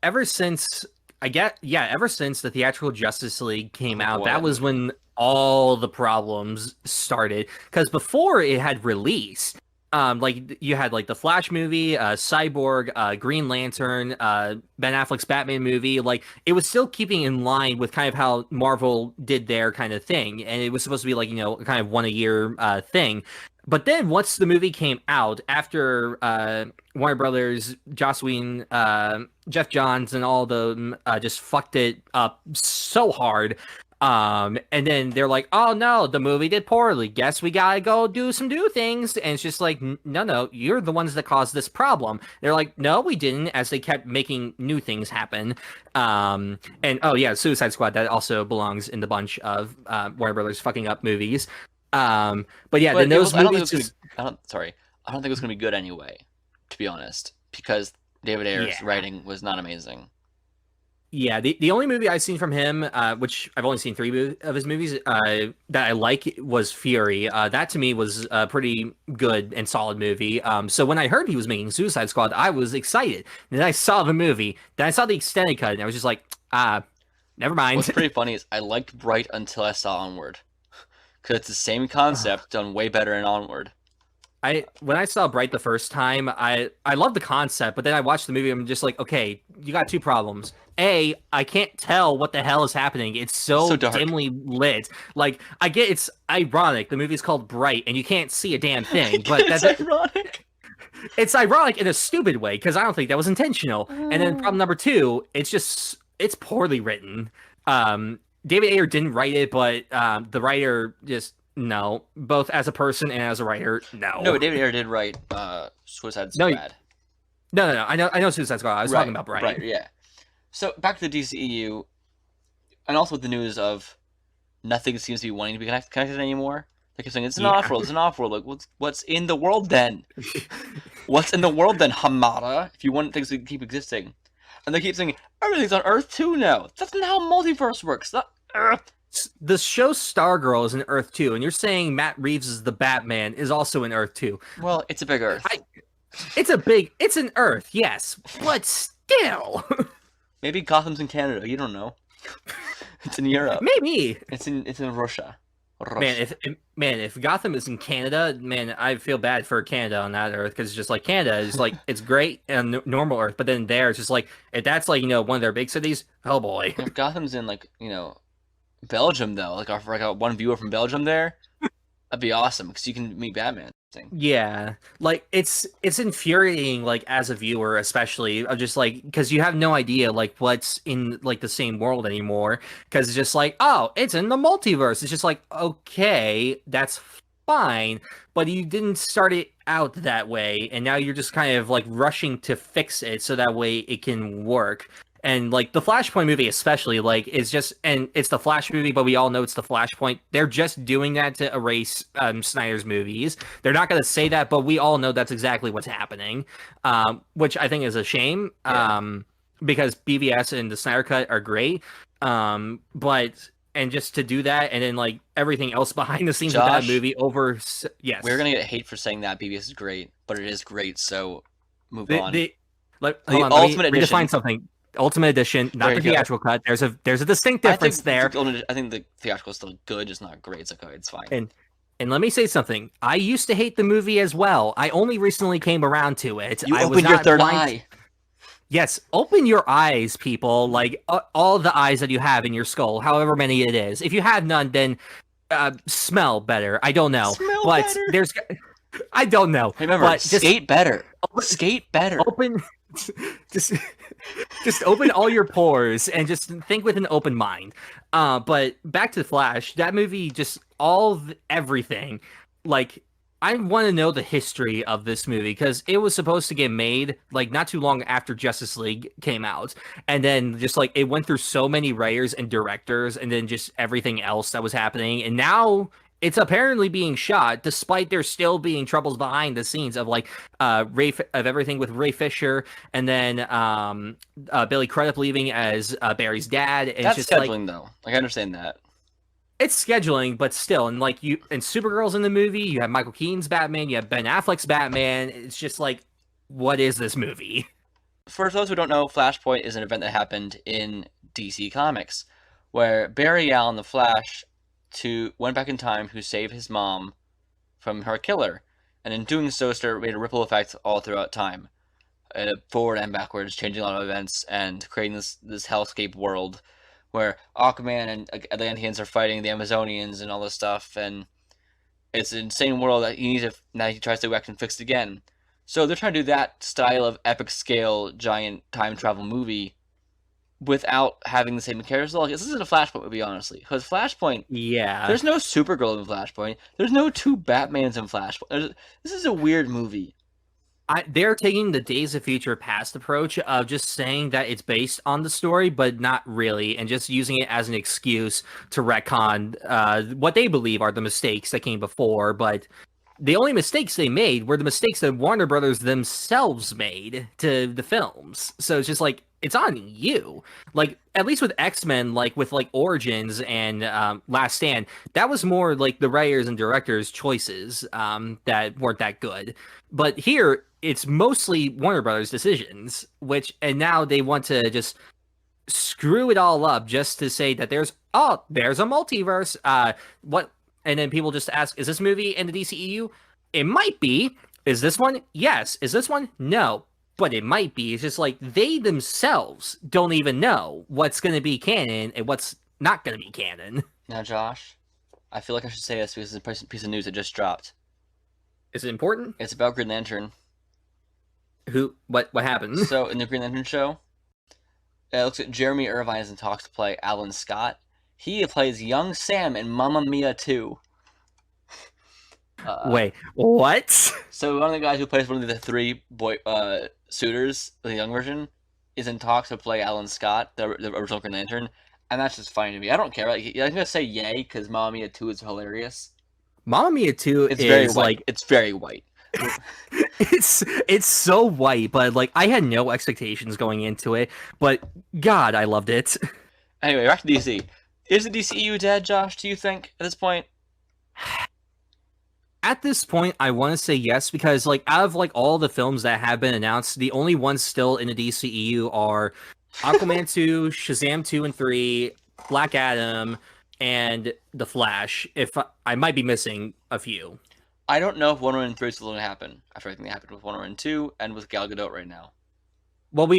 Ever since the theatrical Justice League came out, that was when all the problems started, because before it had released, like you had like the Flash movie, Cyborg, Green Lantern, Ben Affleck's Batman movie, like it was still keeping in line with kind of how Marvel did their kind of thing, and it was supposed to be like, you know, kind of one a year thing. But then once the movie came out, after Warner Brothers, Joss Whedon, Jeff Johns, and all of them just fucked it up so hard. And then they're like, oh no, the movie did poorly. Guess we gotta go do some new things. And it's just like, no, you're the ones that caused this problem. They're like, no, we didn't, as they kept making new things happen. And oh yeah, Suicide Squad, that also belongs in the bunch of Warner Brothers fucking up movies. But yeah, then those movies. I don't think it was gonna be good anyway, to be honest, because David Ayer's writing was not amazing. Yeah, the only movie I've seen from him, which I've only seen 3 of his movies, that I like, was Fury. That to me was a pretty good and solid movie. So when I heard he was making Suicide Squad, I was excited. And then I saw the movie, then I saw the extended cut, and I was just like, never mind. What's pretty funny is I liked Bright until I saw Onward, because it's the same concept done way better in Onward. When I saw Bright the first time, I loved the concept, but then I watched the movie and I'm just like, okay, you got 2 problems. A, I can't tell what the hell is happening. It's so dimly lit. Like, I get it's ironic. The movie's called Bright and you can't see a damn thing. But that's ironic. It's ironic in a stupid way, because I don't think that was intentional. And then problem number 2, it's poorly written. David Ayer didn't write it, but the writer just... No, both as a person and as a writer, no. No, David Ayer did write Suicide Squad. No. I know Suicide Squad. I was talking about Bright. Right, yeah. So back to the DCEU, and also with the news of nothing seems to be wanting to be connected anymore. They keep saying it's an off-world, it's an off-world. Like, what's in the world then? What's in the world then, Hamada? If you want things to keep existing, and they keep saying everything's on Earth 2 now. That's not how multiverse works. The show Stargirl is in Earth 2, and you're saying Matt Reeves' The Batman is also in Earth 2. Well, it's a big Earth. It's an Earth, yes, but still. Maybe Gotham's in Canada. You don't know. It's in Europe. Maybe it's in Russia. If Gotham is in Canada, man, I feel bad for Canada on that Earth, because it's just like Canada is like it's great and normal Earth, but then there it's just like if that's like, you know, one of their big cities. Oh boy. If Gotham's in like, you know, Belgium though, like one viewer from Belgium there, that'd be awesome because you can meet Batman. Yeah, like it's infuriating, like as a viewer, especially of just like, because you have no idea like what's in like the same world anymore, because it's just like, oh, it's in the multiverse. It's just like, okay, that's fine, but you didn't start it out that way, and now you're just kind of like rushing to fix it so that way it can work. And like the Flashpoint movie especially, like it's just, and it's the Flash movie, but we all know it's the Flashpoint. They're just doing that to erase Snyder's movies. They're not going to say that, but we all know that's exactly what's happening, which I think is a shame, because BVS and the Snyder Cut are great, but and just to do that, and then like everything else behind the scenes with that Josh, movie over. Yes, we're gonna get hate for saying that BBS is great, but it is great. So move on. the hold The on, Ultimate let me Edition. redefine something. Ultimate Edition, not There the you go. theatrical cut. There's a distinct difference there. I think the theatrical is still good. It's not great. It's okay. It's fine. And let me say something. I used to hate the movie as well. I only recently came around to it. You I was opened your not third blind- eye. Yes, open your eyes, people. Like all the eyes that you have in your skull, however many it is. If you have none, then smell better. I don't know, Smell but better. there's. I don't know. Hey, remember, but skate better. Skate better. Open. just open all your pores and just think with an open mind. But back to the Flash. That movie, just everything. Like, I want to know the history of this movie because it was supposed to get made like not too long after Justice League came out, and then just like it went through so many writers and directors, and then just everything else that was happening, and now it's apparently being shot, despite there still being troubles behind the scenes of like everything with Ray Fisher, and then Billy Crudup leaving as Barry's dad. And That's it's just scheduling, though. Like, I understand that. It's scheduling, but still, and like and Supergirl's in the movie. You have Michael Keaton's Batman. You have Ben Affleck's Batman. It's just like, what is this movie? For those who don't know, Flashpoint is an event that happened in DC Comics, where Barry Allen, the Flash, went back in time to save his mom from her killer, and in doing so, made a ripple effect all throughout time, forward and backwards, changing a lot of events and creating this hellscape world where Aquaman and Atlanteans are fighting the Amazonians and all this stuff, and it's an insane world that now he tries to go back and fix it again. So they're trying to do that style of epic scale giant time travel movie without having the same characters. Like, this isn't a Flashpoint movie, honestly, because Flashpoint, Yeah, there's no Supergirl in Flashpoint. There's no two Batmans in Flashpoint. This is a weird movie. they're taking the Days of Future Past approach of just saying that it's based on the story, but not really, and just using it as an excuse to retcon what they believe are the mistakes that came before. But the only mistakes they made were the mistakes that Warner Brothers themselves made to the films. So it's just like, it's on you. Like, at least with X-Men, like with like Origins and Last Stand, that was more like the writers and directors' choices that weren't that good. But here, it's mostly Warner Brothers' decisions, and now they want to just screw it all up just to say that there's a multiverse. What? And then people just ask, is this movie in the DCEU? It might be. Is this one? Yes. Is this one? No. But it might be. It's just like they themselves don't even know what's going to be canon and what's not going to be canon. Now, Josh, I feel like I should say this because it's a piece of news that just dropped. Is it important? It's about Green Lantern. What happened? So, in the Green Lantern show, it looks like Jeremy Irvine is in talks to play Alan Scott. He plays young Sam in Mamma Mia 2. Wait, what? So one of the guys who plays one of the three suitors, the young version, is in talks to play Alan Scott, the original Green Lantern, and that's just funny to me. I don't care. Like, I'm gonna say yay because Mamma Mia 2 is hilarious. Mamma Mia 2 It's is very white. like It's very white. it's so white, but like I had no expectations going into it, but God, I loved it. Anyway, back to DC. Is the DCEU dead, Josh? Do you think at this point? At this point, I want to say yes, because like out of like all the films that have been announced, the only ones still in the DCEU are Aquaman 2, Shazam 2 and 3, Black Adam, and The Flash. If I might be missing a few. I don't know if Wonder Woman 3 is still going to happen after everything that happened with Wonder Woman 2 and with Gal Gadot right now. Well,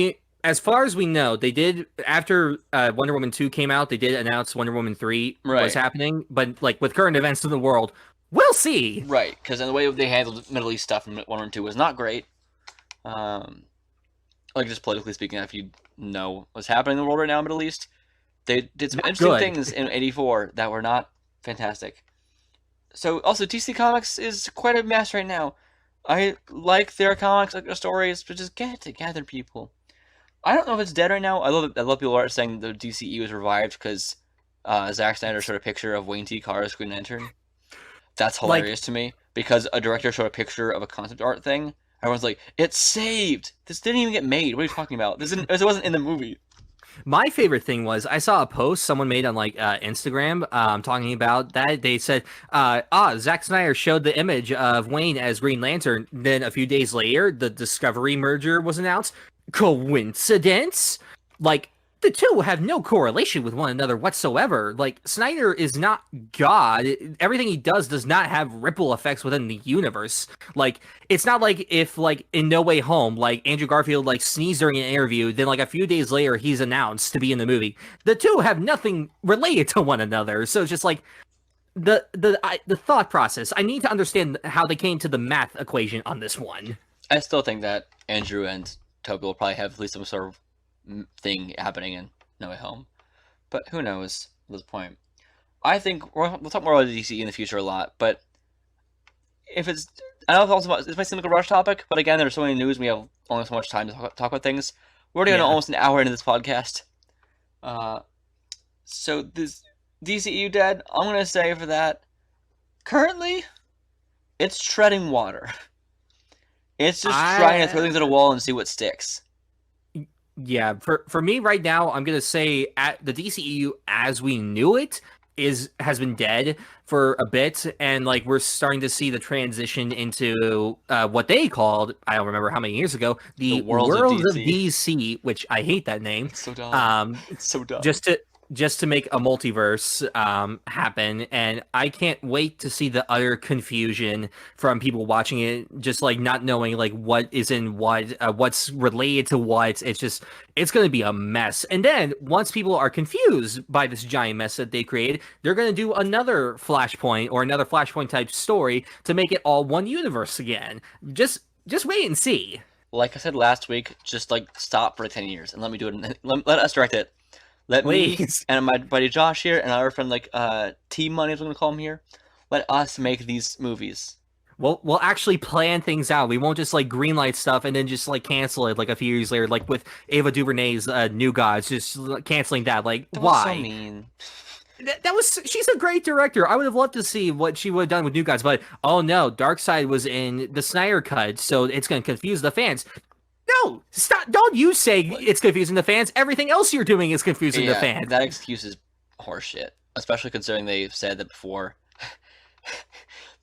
as far as we know, they did, after Wonder Woman 2 came out, they did announce Wonder Woman 3 was happening, but like with current events in the world, we'll see. Right, because the way they handled Middle East stuff in Wonder Woman 2 was not great. Like, just politically speaking, if you know what's happening in the world right now in the Middle East, they did some interesting things in 84 that were not fantastic. So, also, DC Comics is quite a mess right now. I like their comics, like their stories, but just get it together, people. I don't know if it's dead right now. I love people are saying the DCEU is revived because Zack Snyder showed a picture of Wayne T. Carr's Green Lantern. That's hilarious to me, because a director showed a picture of a concept art thing. Everyone's like, it's saved! This didn't even get made. What are you talking about? This wasn't in the movie. My favorite thing was I saw a post someone made on like Instagram talking about that. They said, Zack Snyder showed the image of Wayne as Green Lantern. Then a few days later, the Discovery merger was announced. Coincidence? Like, the two have no correlation with one another whatsoever. Like, Snyder is not God. Everything he does not have ripple effects within the universe. Like, it's not like if, like, in No Way Home, like, Andrew Garfield, like, sneezed during an interview, then, like, a few days later, he's announced to be in the movie. The two have nothing related to one another. So it's just like, the thought process. I need to understand how they came to the math equation on this one. I still think that Andrew and Toby will probably have at least some sort of thing happening in No Way Home, but who knows at this point. I think we'll talk more about DC in the future a lot, but if it's, I know this might seem like a rush topic, but again, there's so many news, we have only so much time to talk about things. We're already almost an hour into this podcast. So this DCEU dead, I'm gonna say for that, currently, it's treading water. It's just trying to throw things at a wall and see what sticks. Yeah, for me right now, I'm gonna say at the DCEU as we knew it has been dead for a bit, and like we're starting to see the transition into what they called, I don't remember how many years ago, the World of DC, which I hate that name. It's so dumb. It's so dumb. Just to make a multiverse happen, and I can't wait to see the utter confusion from people watching it, just like not knowing like what is in what's related to what. It's going to be a mess. And then once people are confused by this giant mess that they created, they're going to do another Flashpoint or another Flashpoint type story to make it all one universe again. Just wait and see. Like I said last week, just like stop for 10 years and let me do it. Let us direct it. Let me and my buddy Josh here and our friend like Team Money is what I'm gonna call him here. Let us make these movies. We'll actually plan things out. We won't just like greenlight stuff and then just like cancel it like a few years later, like with Ava DuVernay's New Gods, just canceling that. Like that why? Was so mean. She's a great director. I would have loved to see what she would have done with New Gods, but oh no, Darkseid was in the Snyder Cut, so it's gonna confuse the fans. No, stop! Don't you say it's confusing the fans. Everything else you're doing is confusing the fans. That excuse is horseshit, especially considering they've said that before.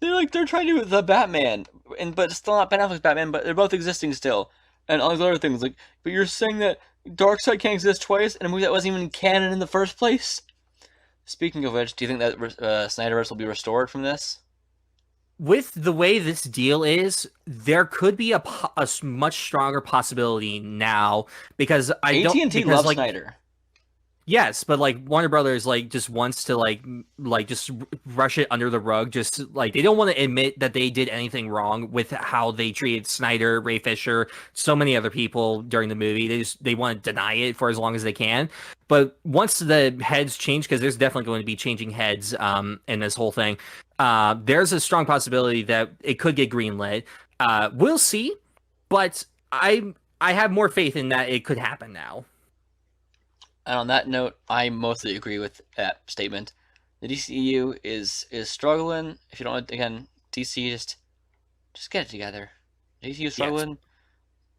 They're trying to do the Batman, but it's still not Ben Affleck's Batman, but they're both existing still, and all these other things. Like, but you're saying that Darkseid can't exist twice in a movie that wasn't even canon in the first place. Speaking of which, do you think that Snyderverse will be restored from this? With the way this deal is, there could be a much stronger possibility now because AT&T loves Snyder. Yes, but like Warner Brothers like just wants to like just rush it under the rug. Just like they don't want to admit that they did anything wrong with how they treated Snyder, Ray Fisher, so many other people during the movie. They want to deny it for as long as they can. But once the heads change, because there's definitely going to be changing heads in this whole thing, there's a strong possibility that it could get greenlit. We'll see, but I have more faith in that it could happen now. And on that note, I mostly agree with that statement. The DCEU is struggling. If you don't, again, DC just get it together. DCEU is struggling. Yes.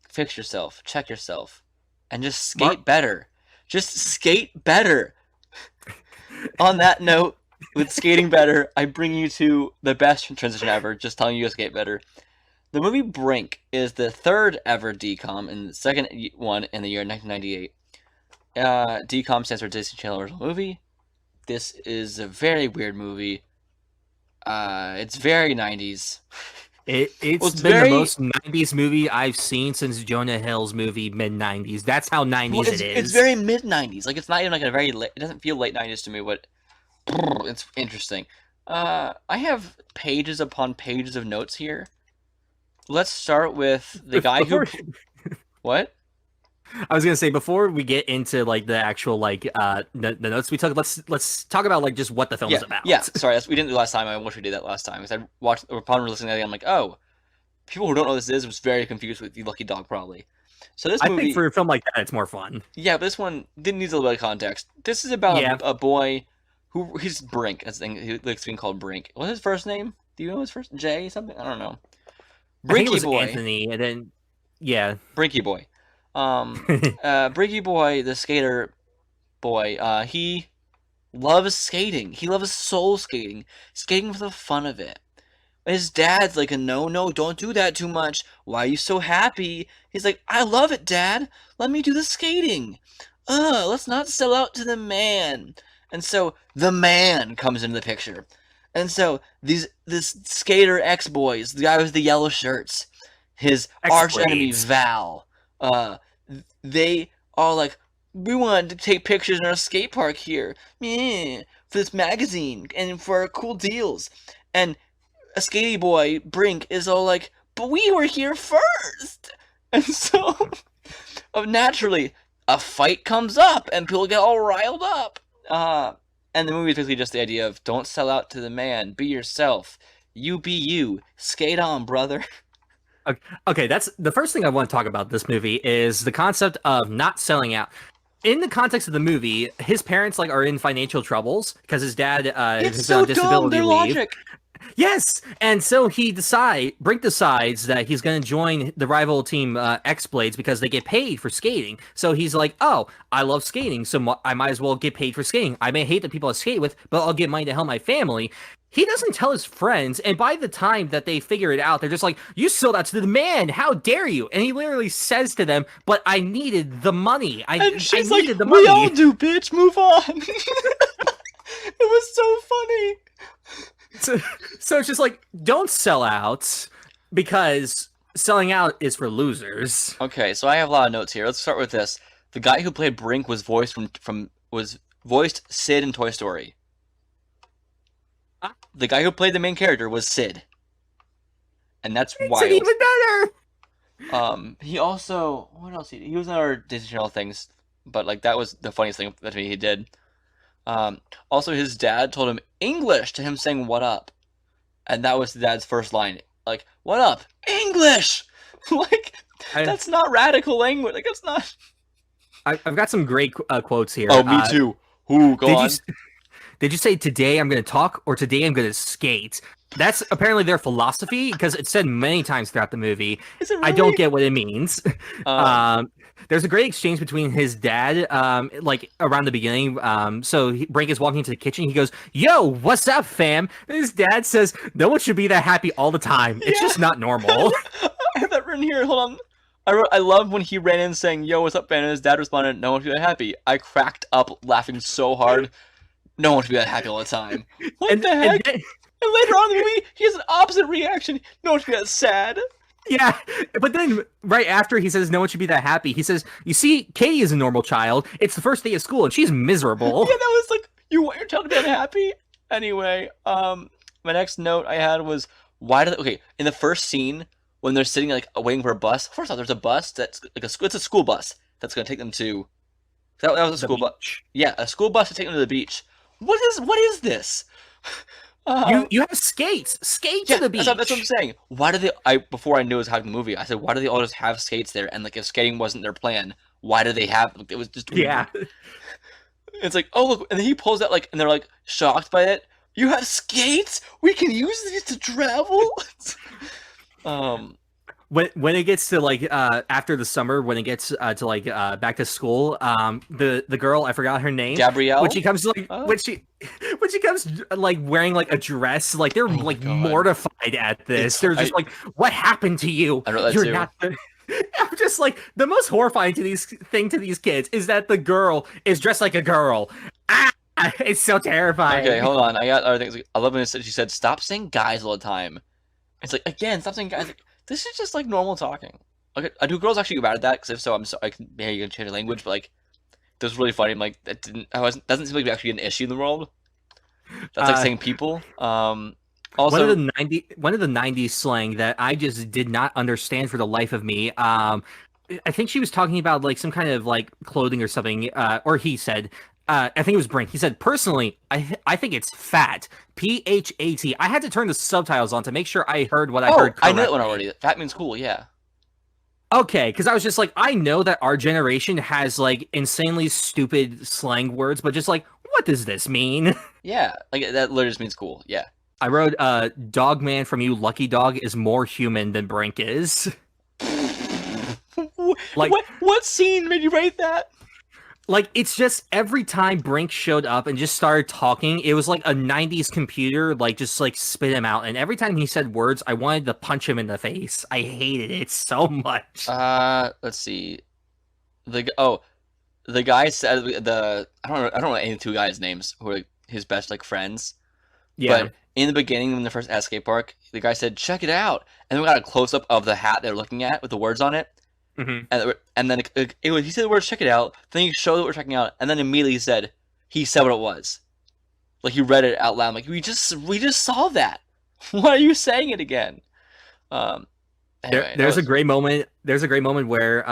Fix yourself, check yourself, and just skate better. Just skate better. On that note, with skating better, I bring you to the best transition ever. Just telling you to skate better. The movie Brink is the third ever DCOM and the second one in the year 1998. DCOM stands for Disney Channel Original Movie. This is a very weird movie. It's very 90s. It's been the most 90s movie I've seen since Jonah Hill's movie mid-90s. That's how 90s it is. It's very mid-90s. Like, it's not even like a very late... It doesn't feel late 90s to me, but it's interesting. I have pages upon pages of notes here. Let's start with the guy who... What? I was gonna say before we get into like the actual like the notes we took, let's talk about like just what the film is about. Yeah, sorry, we didn't do last time. I wish we did that last time because I watched upon listening to it. I'm like, oh, people who don't know what this is was very confused with the Lucky Dog probably. So this movie, I think for a film like that, it's more fun. Yeah, but this one didn't need a little bit of context. This is about a boy he's Brink. He likes being called Brink. What's his first name? Do you know his first Jay something? I don't know. Brinky boy. Anthony, and then Brinky boy. Briggy Boy, the skater, boy. He loves skating. He loves soul skating. Skating for the fun of it. His dad's like, no, don't do that too much. Why are you so happy? He's like, I love it, Dad. Let me do the skating. Let's not sell out to the man. And so the man comes into the picture. And so this skater ex-boys, the guy with the yellow shirts, his arch enemy Val, they are like, we wanted to take pictures in our skate park here, for this magazine and for cool deals. And a skatey boy, Brink, is all like, but we were here first! And so, naturally, a fight comes up, and people get all riled up. And the movie is basically just the idea of, don't sell out to the man, be yourself. You be you. Skate on, brother. Okay, that's the first thing I want to talk about this movie is the concept of not selling out. In the context of the movie, his parents like are in financial troubles because his dad is on disability leave. Logic. Yes, and so Brink decides that he's going to join the rival team X-Blades because they get paid for skating. So he's like, oh, I love skating, so I might as well get paid for skating. I may hate the people I skate with, but I'll get money to help my family. He doesn't tell his friends, and by the time that they figure it out, they're just like, you sold out to the man, how dare you? And he literally says to them, but I needed the money. I needed the money. We all do, bitch, move on. It was so funny. So it's just like, don't sell out, because selling out is for losers. Okay, so I have a lot of notes here. Let's start with this. The guy who played Brink was voiced voiced Sid in Toy Story. The guy who played the main character was Sid. And that's wild. It's even better! He also... What else? He was in other Disney Channel things, but like that was the funniest thing that he did. Also, his dad told him English to him saying, what up? And that was the dad's first line. Like, what up? English! Like, that's not radical language. Like, that's not... I've got some great quotes here. Oh, me too. Go on. Did you say, today I'm going to talk, or today I'm going to skate? That's apparently their philosophy, because it's said many times throughout the movie. Is it really? I don't get what it means. There's a great exchange between his dad, like around the beginning. Brink is walking into the kitchen. He goes, "Yo, what's up, fam?" And his dad says, "No one should be that happy all the time. It's just not normal." I have that written here. Hold on. I love when he ran in saying, "Yo, what's up, fam?" And his dad responded, "No one should be that happy." I cracked up laughing so hard. No one should be that happy all the time. What the heck? And later on in the movie, he has an opposite reaction. No one should be that sad. Yeah, but then right after he says no one should be that happy, he says, you see, Katie is a normal child. It's the first day of school, and she's miserable. Yeah, that was like, you want your child to be unhappy? Anyway, my next note I had was, in the first scene, when they're sitting like waiting for a bus, first off, there's a bus that's like it's a school bus that's going to take them to, that was a school bus. Yeah, a school bus to take them to the beach. What is this? You have skates. Skate to the beach. That's what I'm saying. Why do they? Before I knew it was how the movie, I said, why do they all just have skates there? And like, if skating wasn't their plan, why do they have? Like, it was just It's like, oh look, and then he pulls out like, and they're like shocked by it. You have skates? We can use these to travel. When it gets to like after the summer, when it gets to like back to school, the girl, I forgot her name, Gabrielle, when she comes like when she comes like wearing like a dress, like they're mortified at this. They're just like, what happened to you? I wrote that You're too. not I'm just like, the most horrifying to these kids is that the girl is dressed like a girl. It's so terrifying. Okay, hold on. I got other things. I love when she said, "Stop saying guys all the time." It's like, again, stop saying guys. Like, this is just like normal talking. Okay, do girls actually get mad at that? Because if so, I'm sorry. Maybe you can change the language, but like, this was really funny. I'm like, doesn't seem like actually an issue in the world. That's like saying people. Also, one of the 90s slang that I just did not understand for the life of me. I think she was talking about like some kind of like clothing or something, or he said. I think it was Brink. He said, personally, I think it's fat. P-H-A-T. I had to turn the subtitles on to make sure I heard what I heard correctly. I knew that one already. Fat means cool, yeah. Okay, because I was just like, I know that our generation has like insanely stupid slang words, but just like, what does this mean? Yeah, like that literally just means cool, yeah. I wrote, Dog Man from You Lucky Dog is more human than Brink is. Like, what scene made you write that? Like, it's just every time Brink showed up and just started talking, it was like a 90s computer, like, just like spit him out. And every time he said words, I wanted to punch him in the face. I hated it so much. Let's see. The guy said I don't know any of the two guys' names who are like, his best like friends. Yeah. But in the beginning, when the first skate park, the guy said, "Check it out," and then we got a close up of the hat they're looking at with the words on it. Mm-hmm. And then he said the word "check it out." Then he showed what we're checking out, and then immediately he said what it was. Like he read it out loud. Like we just saw that. Why are you saying it again? Anyway, There's a great moment. There's a great moment where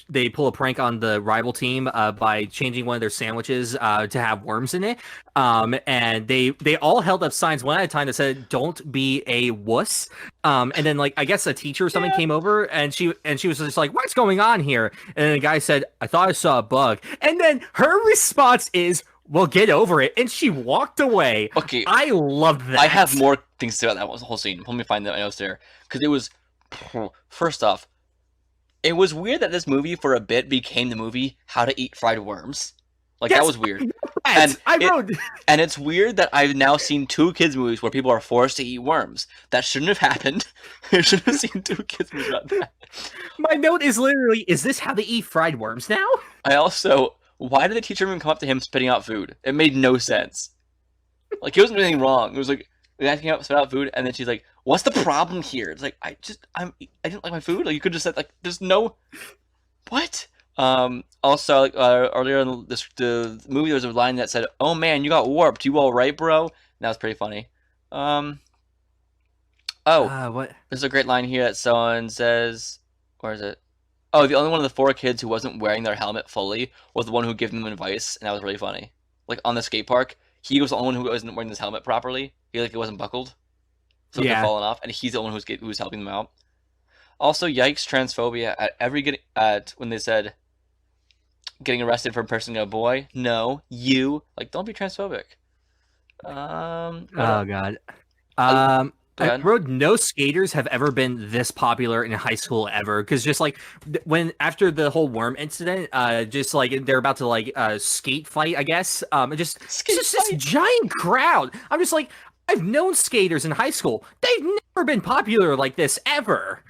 they pull a prank on the rival team by changing one of their sandwiches to have worms in it. And they all held up signs one at a time that said "Don't be a wuss." And then like I guess a teacher or something came over and she was just like, "What's going on here?" And then the guy said, "I thought I saw a bug." And then her response is, "Well, get over it," and she walked away. Okay, I loved that. I have more things to say about that whole scene. Let me find the notes there because it was. First off, it was weird that this movie for a bit became the movie How to Eat Fried Worms. Like that was weird. And and it's weird that I've now seen two kids movies where people are forced to eat worms. That shouldn't have happened. I shouldn't have seen two kids movies about that. My note is literally, is this how they eat fried worms now? Why did the teacher even come up to him spitting out food? It made no sense. Like he wasn't doing anything wrong. It was like the guy came up, spit out food, and then she's like, "What's the problem here?" It's like I didn't like my food. Like you could just said like there's no what. Also like earlier in the movie there was a line that said, "Oh man, you got warped. You all right, bro?" And that was pretty funny. What? There's a great line here that someone says, where is it? Oh, the only one of the four kids who wasn't wearing their helmet fully was the one who gave them advice, and that was really funny. Like on the skate park, he was the only one who wasn't wearing his helmet properly. It wasn't buckled, so it had fallen off, and he's the one who was helping them out. Also, yikes, transphobia at when they said getting arrested for impersonating a boy. No, you don't be transphobic. Oh god. I wrote no skaters have ever been this popular in high school ever because just like when after the whole worm incident, just like they're about to skate fight, I guess. Just this giant crowd. I'm just like, I've known skaters in high school. They've never been popular like this ever.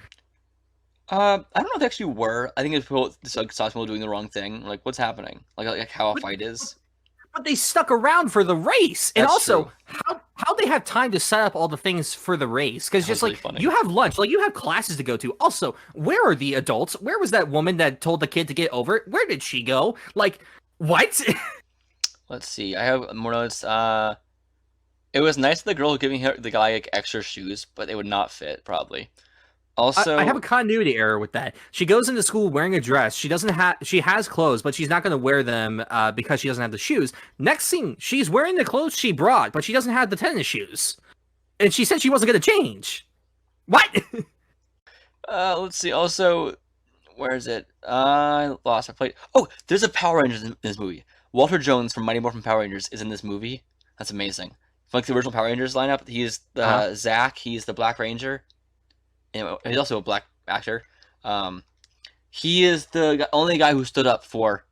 I don't know if they actually were. I think it's people saw people doing the wrong thing. Like what's happening? Like how a fight is. But they stuck around for the race, and also how they have time to set up all the things for the race because just like really you have lunch, like you have classes to go to. Also, where are the adults? Where was that woman that told the kid to get over it? Where did she go? Like what? Let's see. I have more notes. It was nice of the girl giving the guy like extra shoes, but they would not fit probably. Also, I have a continuity error with that. She goes into school wearing a dress. She has clothes, but she's not going to wear them because she doesn't have the shoes. Next scene, she's wearing the clothes she brought, but she doesn't have the tennis shoes. And she said she wasn't going to change. What? Let's see. Also, where is it? I lost my plate. Oh, there's a Power Rangers in this movie. Walter Jones from Mighty Morphin Power Rangers is in this movie. That's amazing. Like the original Power Rangers lineup, he's Zach. He's the Black Ranger. He's also a black actor. He is the only guy who stood up for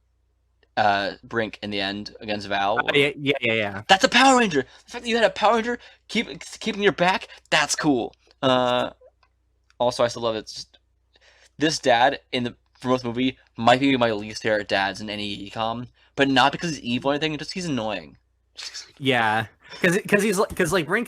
Brink in the end against Val. Yeah. That's a Power Ranger. The fact that you had a Power Ranger keeping your back, that's cool. Also, I still love it. This dad for most movie might be my least favorite dads in any DCOM, but not because he's evil or anything. Just he's annoying. Yeah. Because Brink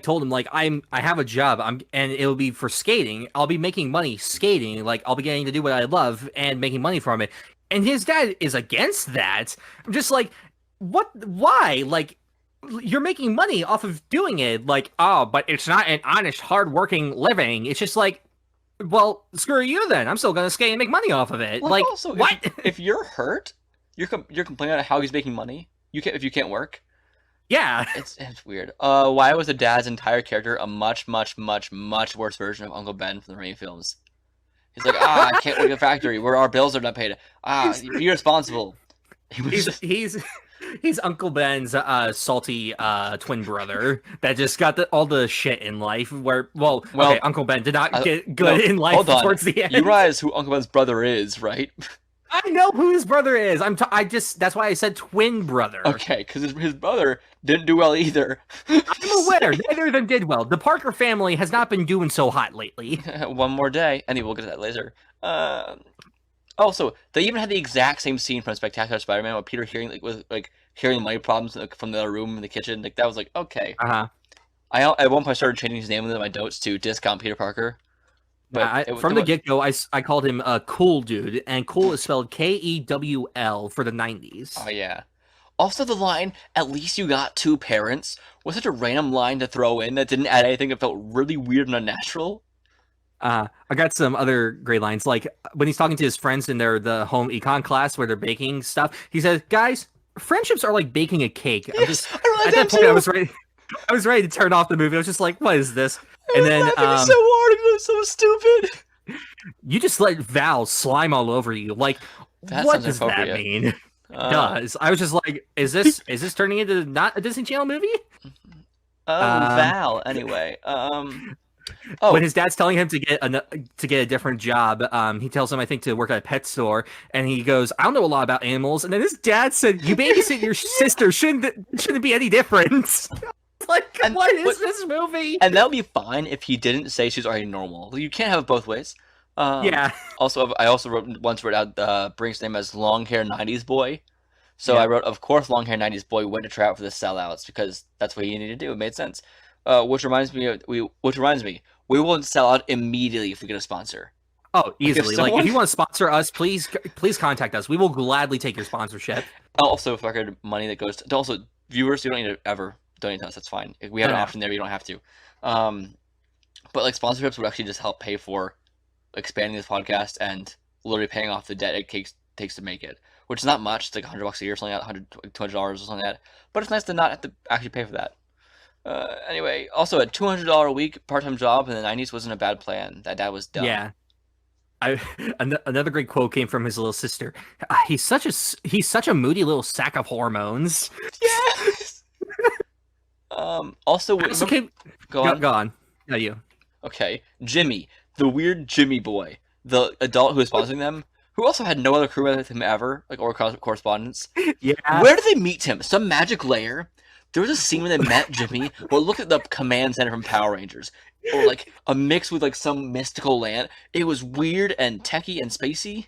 told him I have a job and it'll be for skating. I'll be making money skating. Like I'll be getting to do what I love and making money from it. And his dad is against that. I'm just like, what? Why? Like you're making money off of doing it. Like but it's not an honest, hardworking living. It's just like, well, screw you then. I'm still gonna skate and make money off of it. Like also, what? If you're hurt, you're complaining about how he's making money. If you can't work. Yeah, it's weird. Why was the dad's entire character a much, much, much, much worse version of Uncle Ben from the Raimi films? He's like, I can't work at a factory where our bills are not paid. Be responsible. He's Uncle Ben's salty twin brother that just got all the shit in life. Okay, Uncle Ben did not get good in life towards the end. You realize who Uncle Ben's brother is, right? I know who his brother is. That's why I said twin brother. Okay, because his brother didn't do well either. I'm aware. Neither of them did well. The Parker family has not been doing so hot lately. One more day. Anyway, we'll get to that later. Also, they even had the exact same scene from Spectacular Spider-Man with Peter hearing hearing money problems from the other room in the kitchen. Like that was like okay. I at one point started changing his name in my notes to Discount Peter Parker. But from the get-go, I called him a cool dude, and cool is spelled Kewl for the 90s. Oh yeah. Also, the line "At least you got two parents" was such a random line to throw in that didn't add anything. It felt really weird and unnatural. I got some other great lines, like when he's talking to his friends in the home econ class where they're baking stuff. He says, "Guys, friendships are like baking a cake." Yes, at that point, I was ready. I was ready to turn off the movie. I was just like, "What is this?" And then so hard, it was so stupid. You just let Val slime all over you. Like, what does that mean? Does I was just like, is this turning into not a Disney Channel movie? Val. Anyway, when his dad's telling him to get a different job, he tells him, I think, to work at a pet store, and he goes, "I don't know a lot about animals." And then his dad said, "You babysit your sister. Shouldn't be any difference." Like, what is this movie? And that would be fine if he didn't say she's already normal. You can't have it both ways. Yeah. Also, I once wrote out Brink's name as long hair '90s boy. So I wrote, of course, long hair '90s boy went to try out for the sellouts because that's what he needed to do. It made sense. Which reminds me, we will sell out immediately if we get a sponsor. Oh, easily. If you want to sponsor us, please contact us. We will gladly take your sponsorship. Also, if I could money that goes to also viewers, you don't need to ever donate to us. That's fine. We have an option there. But you don't have to. But like sponsorships would actually just help pay for expanding this podcast and literally paying off the debt it takes to make it, which is not much. It's like $100 a year, something like that, $200 or something like that. But it's nice to not have to actually pay for that. Anyway, also a $200 a week part-time job in the 90s wasn't a bad plan. That dad was dumb. Yeah. Another great quote came from his little sister. He's such a moody little sack of hormones. Yes. Also, go on. No, you. Okay, Jimmy, the weird Jimmy boy, the adult who was sponsoring them, who also had no other crew with him ever, or correspondence. Yeah. Where did they meet him? Some magic lair? There was a scene where they met Jimmy. Well, look at the command center from Power Rangers, or like a mix with like some mystical land. It was weird and techie and spacey.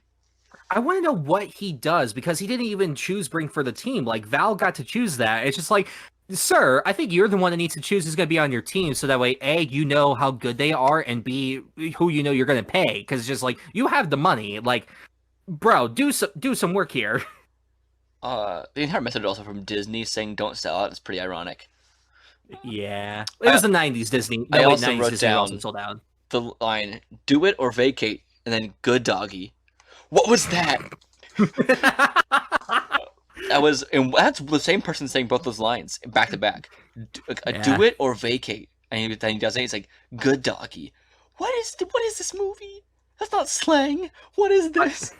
I want to know what he does because he didn't even choose Brink for the team. Like Val got to choose that. It's just like, sir, I think you're the one that needs to choose who's going to be on your team, so that way, A, you know how good they are, and B, who you know you're going to pay. Because it's just like, you have the money. Like, bro, do some work here. The entire message also from Disney saying "don't sell out" is pretty ironic. Yeah, it was the '90s Disney. I also 90s wrote Disney down also sold out. The line "do it or vacate," and then "good doggy." What was that? That's the same person saying both those lines back to back. Do it or vacate, and then he does it. He's like, "Good doggy." What is this movie? That's not slang. What is this?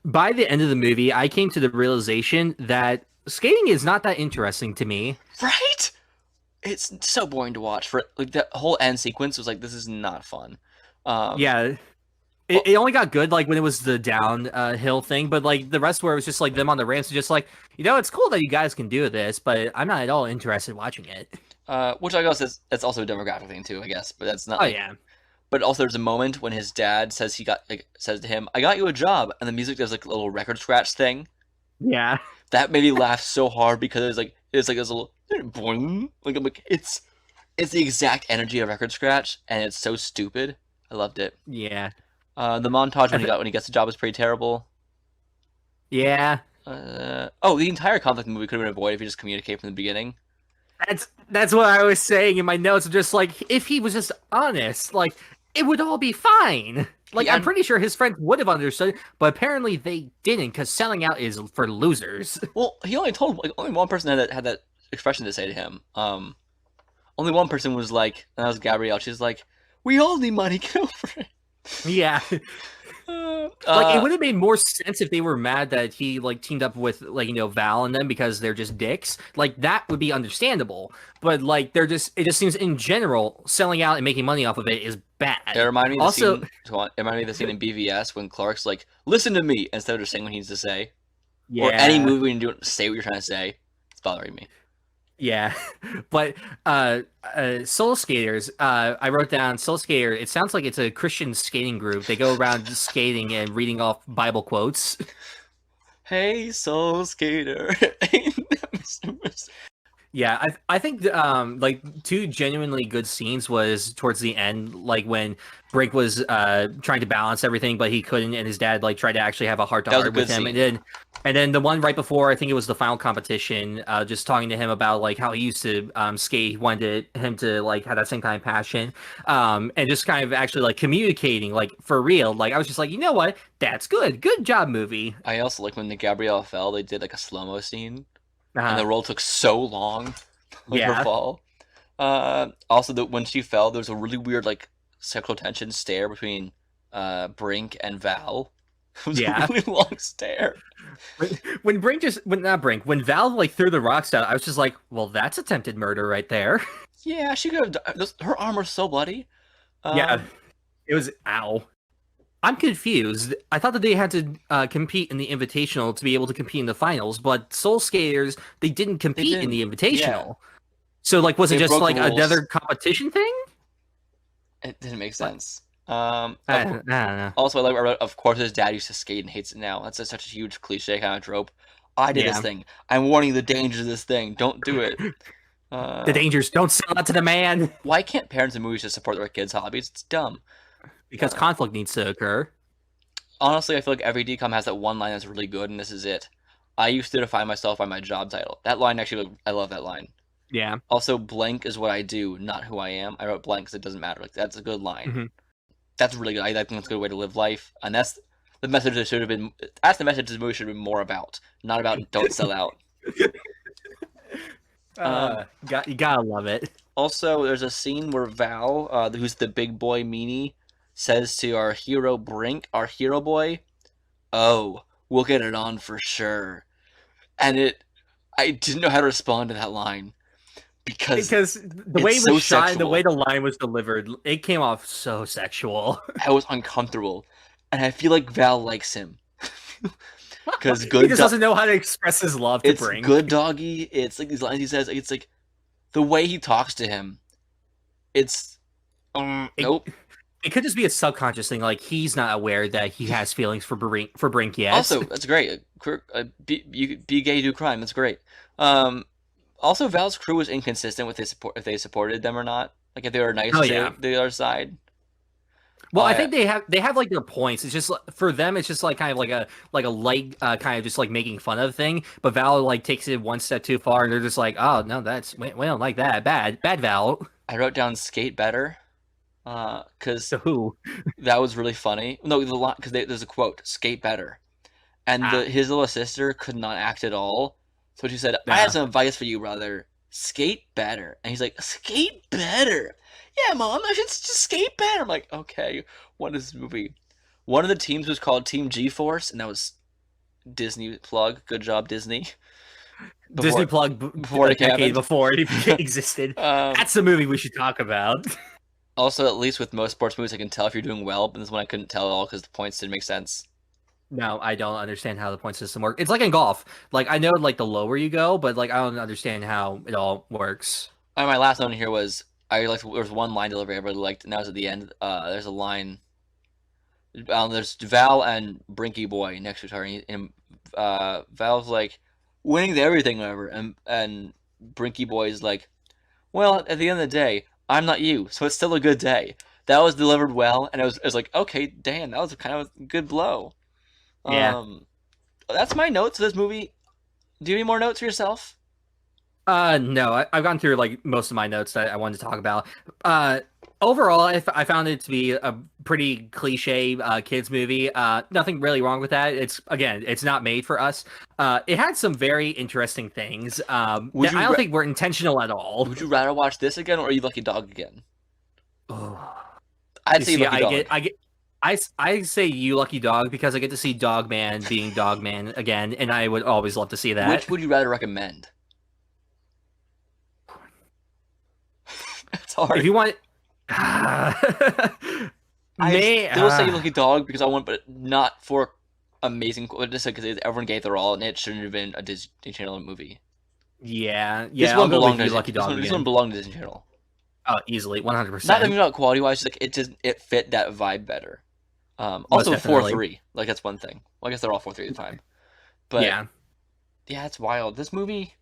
By the end of the movie, I came to the realization that skating is not that interesting to me. Right? It's so boring to watch. For like the whole end sequence was like, this is not fun. Yeah. It only got good like when it was the downhill thing, but like the rest where it was just like them on the ramps, just like, it's cool that you guys can do this, but I'm not at all interested in watching it. Which I guess that's also a demographic thing too, I guess, but that's not. Oh yeah. But also, there's a moment when his dad says says to him, "I got you a job," and the music does like a little record scratch thing. Yeah. That made me laugh so hard because it's like this little boing. Like I'm like it's the exact energy of record scratch, and it's so stupid. I loved it. Yeah. The montage when he gets the job is pretty terrible. Yeah. The entire conflict in the movie could have been avoided if you just communicate from the beginning. That's what I was saying in my notes. Just like if he was just honest, like it would all be fine. Like I'm pretty sure his friends would have understood, but apparently they didn't because selling out is for losers. Well, he only told only one person had that expression to say to him. Only one person was like, and that was Gabrielle. She's like, "We all need money, get over it." Yeah. Like, it would have made more sense if they were mad that he like teamed up with like, you know, Val and them because they're just dicks. Like, that would be understandable. But like, it just seems in general selling out and making money off of it is bad. It reminded me of Also, the scene in BVS when Clark's like, "Listen to me," instead of just saying what he needs to say. yeah. Or any movie when you don't say what you're trying to say. It's bothering me. Yeah, but Soul Skaters, I wrote down Soul Skater. It sounds like it's a Christian skating group. They go around skating and reading off Bible quotes. Hey, Soul Skater. Yeah, I think like two genuinely good scenes was towards the end, like when Brink was trying to balance everything, but he couldn't, and his dad like tried to actually have a heart to heart with him, scene. and then the one right before, I think it was the final competition, just talking to him about like how he used to skate, he wanted him to like have that same kind of passion, and just kind of actually like communicating like for real. Like I was just like, you know what, that's good job, movie. I also like when the Gabrielle fell, they did like a slow-mo scene. And the roll took so long her fall. Also, when she fell, there was a really weird like sexual tension stare between Brink and Val. It was a really long stare. When Val like threw the rocks out, I was just like, well, that's attempted murder right there. Yeah, she could have. Her arm was so bloody. Yeah, it was ow. I'm confused. I thought that they had to compete in the Invitational to be able to compete in the finals, but Soul Skaters, they didn't compete in the Invitational. Yeah. So, like, was it just like another competition thing? It didn't make sense. I don't know. Also, of course, his dad used to skate and hates it now. That's such a huge cliche kind of trope. I did this thing. I'm warning you the dangers of this thing. Don't do it. The dangers. Don't sell it to the man. Why can't parents in movies just support their kids' hobbies? It's dumb. Because conflict needs to occur. Honestly, I feel like every DCOM has that one line that's really good, and this is it. I used to define myself by my job title. That line, actually, I love that line. Yeah. Also, blank is what I do, not who I am. I wrote blank because it doesn't matter. Like, that's a good line. Mm-hmm. That's really good. I think that's a good way to live life, and that's the message that should have been. That's the message this movie should have been more about, not about don't sell out. You gotta love it. Also, there's a scene where Val, who's the big boy meanie, says to our hero Brink, our hero boy, "Oh, we'll get it on for sure." And I didn't know how to respond to that line because the way it was shot and the way the line was delivered, it came off so sexual. I was uncomfortable, and I feel like Val likes him because he just doesn't know how to express his love to Brink. It's good doggy. It's like these lines he says. It's like the way he talks to him. It's nope. It could just be a subconscious thing, like he's not aware that he has feelings for Brink yet. Also, that's great. Be gay, do crime. That's great. Also, Val's crew was inconsistent with if they supported them or not. Like if they were nice to the other side. Well, I think they have like their points. It's just for them, it's just like kind of like a light kind of just like making fun of thing. But Val like takes it one step too far, and they're just like, oh no, we don't like that. Bad Val. I wrote down skate better. Because who? That was really funny. No, because there's a quote, "Skate better," and his little sister could not act at all. So she said, "I have some advice for you, brother. Skate better." And he's like, "Skate better? Yeah, Mom, I should just skate better." I'm like, okay, what is this movie? One of the teams was called Team G-Force, and that was Disney plug. Good job, Disney. Disney plug before a decade before it existed. That's the movie we should talk about. Also, at least with most sports movies, I can tell if you're doing well, but this one I couldn't tell at all because the points didn't make sense. No, I don't understand how the point system works. It's like in golf. Like, I know, like, the lower you go, but, like, I don't understand how it all works. My last note here was, there was one line delivery I really liked, and that was at the end. There's a line. There's Val and Brinky Boy next to each other, and Val's like, winning everything, whatever, and Brinky Boy's like, well, at the end of the day, I'm not you, so it's still a good day. That was delivered well, and it was like, okay, damn, that was kind of a good blow. Yeah. That's my notes for this movie. Do you have any more notes for yourself? No, I've gone through like most of my notes that I wanted to talk about. Overall, I found it to be a pretty cliche kids movie. Nothing really wrong with that. It's not made for us. It had some very interesting things. I don't think were intentional at all. Would you rather watch this again or Are You Lucky Dog again? Oh, I'd say Lucky Dog. I say you lucky dog because I get to see Dog Man being Dog Man again, and I would always love to see that. Which would you rather recommend? It's hard. If you want, I still say lucky dog because I want, but not for amazing. Just because everyone gave their all, and it shouldn't have been a Disney Channel movie. Yeah. This one belonged to Lucky Dog. This one belonged to Disney Channel. Oh, easily, 100%. Not even about quality wise, just like it fit that vibe better. Also 4-3, like that's one thing. Well, I guess they're all 4-3 at the time. But yeah, it's wild. This movie,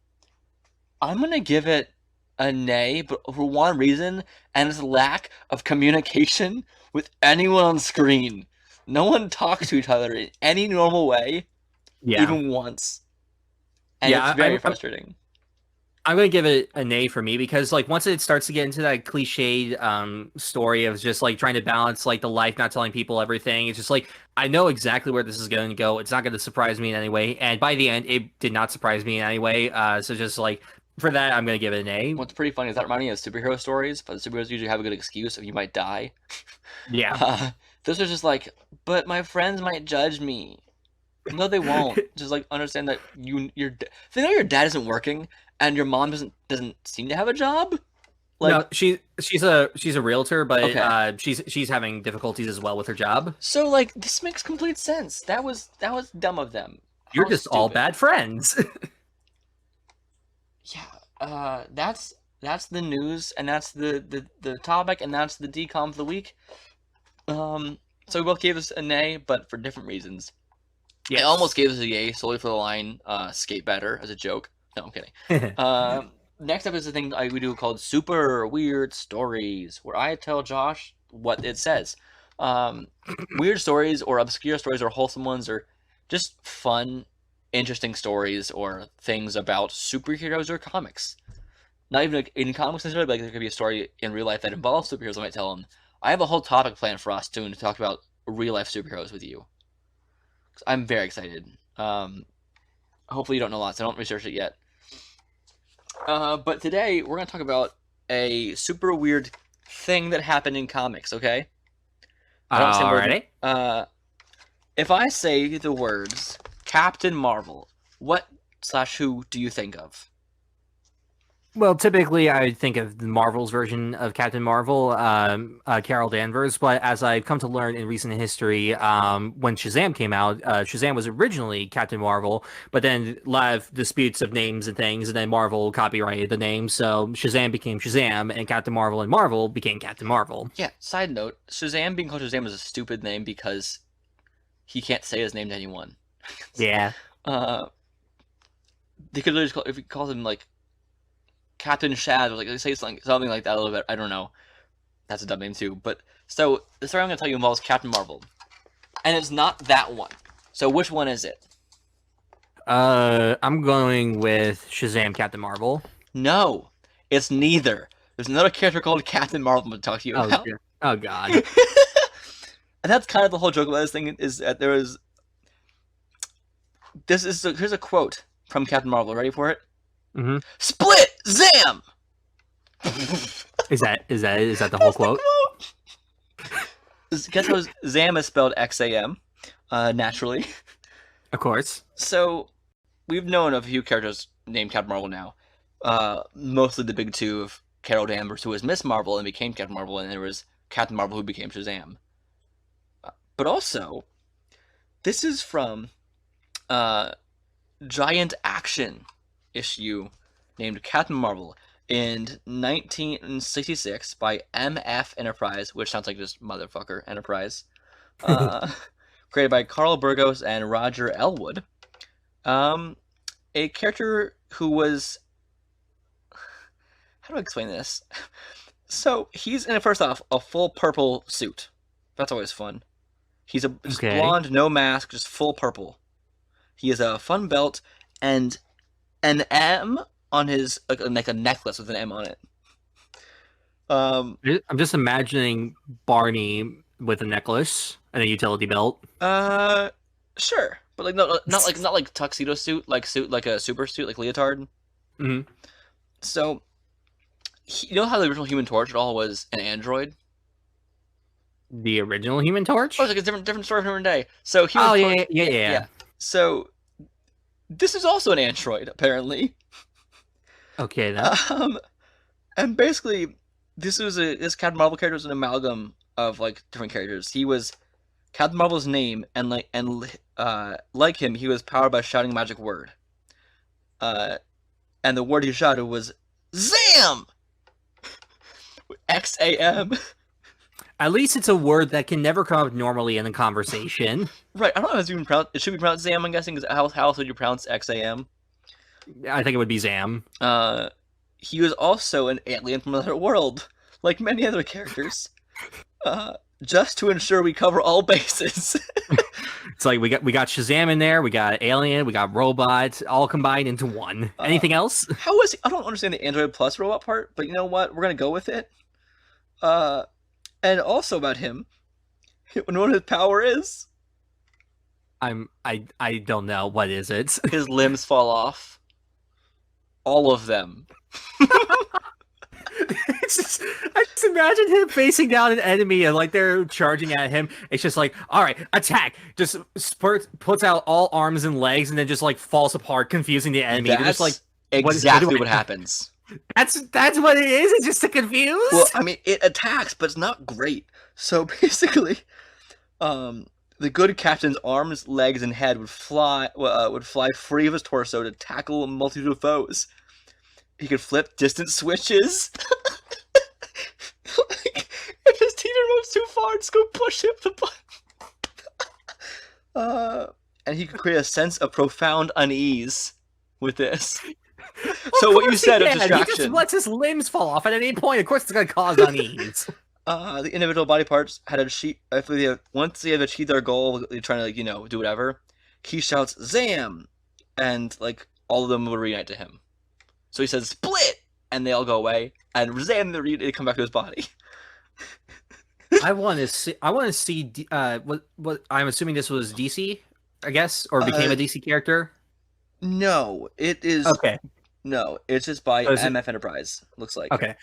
I'm gonna give it a nay, but for one reason, and it's lack of communication with anyone on screen. No one talks to each other in any normal way, even once, and it's very frustrating. I'm going to give it a nay for me because, like, once it starts to get into that cliched story of just, like, trying to balance, like, the life, not telling people everything, it's just, like, I know exactly where this is going to go. It's not going to surprise me in any way. And by the end, it did not surprise me in any way. So just, like, for that, I'm going to give it an A. What's pretty funny is that reminding me of superhero stories, but the superheroes usually have a good excuse if you might die. Yeah. This was just like, but my friends might judge me. No, they won't. Just, like, understand that they know your dad isn't working, and your mom doesn't seem to have a job. Like, no, she's a realtor, but okay. she's having difficulties as well with her job. So, like, this makes complete sense. That was dumb of them. You're just stupid. All bad friends. Yeah, that's the news, and that's the topic, and that's the DCOM of the week. So we both gave this a nay, but for different reasons. Yes. I almost gave this a yay solely for the line skate better as a joke. No, I'm kidding. Next up is the thing we do called Super Weird Stories, where I tell Josh what it says. Weird stories or obscure stories or wholesome ones or just fun, interesting stories or things about superheroes or comics. Not even like, in comics necessarily, but like, there could be a story in real life that involves superheroes. I might tell them. I have a whole topic planned for us soon to talk about real life superheroes with you. I'm very excited. Hopefully you don't know lots. I don't research it yet. But today we're going to talk about a super weird thing that happened in comics, okay? Alrighty. If I say the words Captain Marvel, what/who do you think of? Well, typically I would think of the Marvel's version of Captain Marvel, Carol Danvers, but as I've come to learn in recent history, when Shazam came out, Shazam was originally Captain Marvel, but then a lot of disputes of names and things, and then Marvel copyrighted the name, so Shazam became Shazam, and Captain Marvel and Marvel became Captain Marvel. Yeah, side note, Shazam being called Shazam is a stupid name because he can't say his name to anyone. Yeah. They could literally just if he calls him, like, Captain Shaz, or like say something like that a little bit. I don't know. That's a dumb name too. But so the story I'm going to tell you involves Captain Marvel, and it's not that one. So which one is it? I'm going with Shazam Captain Marvel. No, it's neither. There's another character called Captain Marvel I'm going to talk to you about. Oh God. And that's kind of the whole joke about this thing is that there is. Here's a quote from Captain Marvel. Ready for it? Mm-hmm. Split Zam. Is that the whole quote? Guess how Zam is spelled XAM, naturally. Of course. So we've known of a few characters named Captain Marvel now. Mostly the big two of Carol Danvers, who was Miss Marvel and became Captain Marvel, and there was Captain Marvel who became Shazam. But also, this is from Giant Action issue named Captain Marvel in 1966 by MF Enterprise, which sounds like just motherfucker Enterprise, created by Carl Burgos and Roger Elwood. A character who was, how do I explain this? So he's in, first off, a full purple suit. That's always fun. He's just blonde, no mask, just full purple. He has a fun belt and an M on his, like a necklace with an M on it. I'm just imagining Barney with a necklace and a utility belt. Sure, but like not like tuxedo suit, like a super suit, like leotard. Mm-hmm. So, you know how the original Human Torch at all was an android? The original Human Torch? Oh, it's like a different story from a different day. So Yeah. So this is also an android, apparently. Okay, then. And basically, this Captain Marvel character was an amalgam of like different characters. He was Captain Marvel's name, and like him, he was powered by shouting a magic word. And the word he shouted was Zam! XAM. At least it's a word that can never come up normally in a conversation. Right, I don't know if it's even pronounced. It should be pronounced Zam, I'm guessing, because how else would you pronounce XAM? I think it would be Zam. He was also an alien from another world, like many other characters. Just to ensure we cover all bases. It's like we got Shazam in there, we got Alien, we got Robots, all combined into one. Anything else? How is he? I don't understand the Android Plus robot part, but you know what? We're gonna go with it. And also about him, you know what his power is? I don't know. What is it? His limbs fall off. All of them. I just imagine him facing down an enemy and like they're charging at him. It's just like, all right, attack. Just puts out all arms and legs and then just like falls apart, confusing the enemy. That's just like exactly what happens. That's what it is. It's just to confuse. Well, I mean, it attacks, but it's not great. So basically, the good captain's arms, legs, and head would fly free of his torso to tackle a multitude of foes. He could flip distance switches. Like, if his teammate moves too far, just go push him the button. And he could create a sense of profound unease with this. So what you said of distraction. He just lets his limbs fall off at any point. Of course, it's going to cause unease. The individual body parts had once they have achieved their goal, they're trying to do whatever. He shouts "Zam!" and like all of them will reunite to him. So he says "Split!" and they all go away, and Zam! They come back to his body. I want to see. What I'm assuming this was DC, I guess, or became a DC character. No, it is okay. No, it's just by MF Enterprise. Looks like. Okay.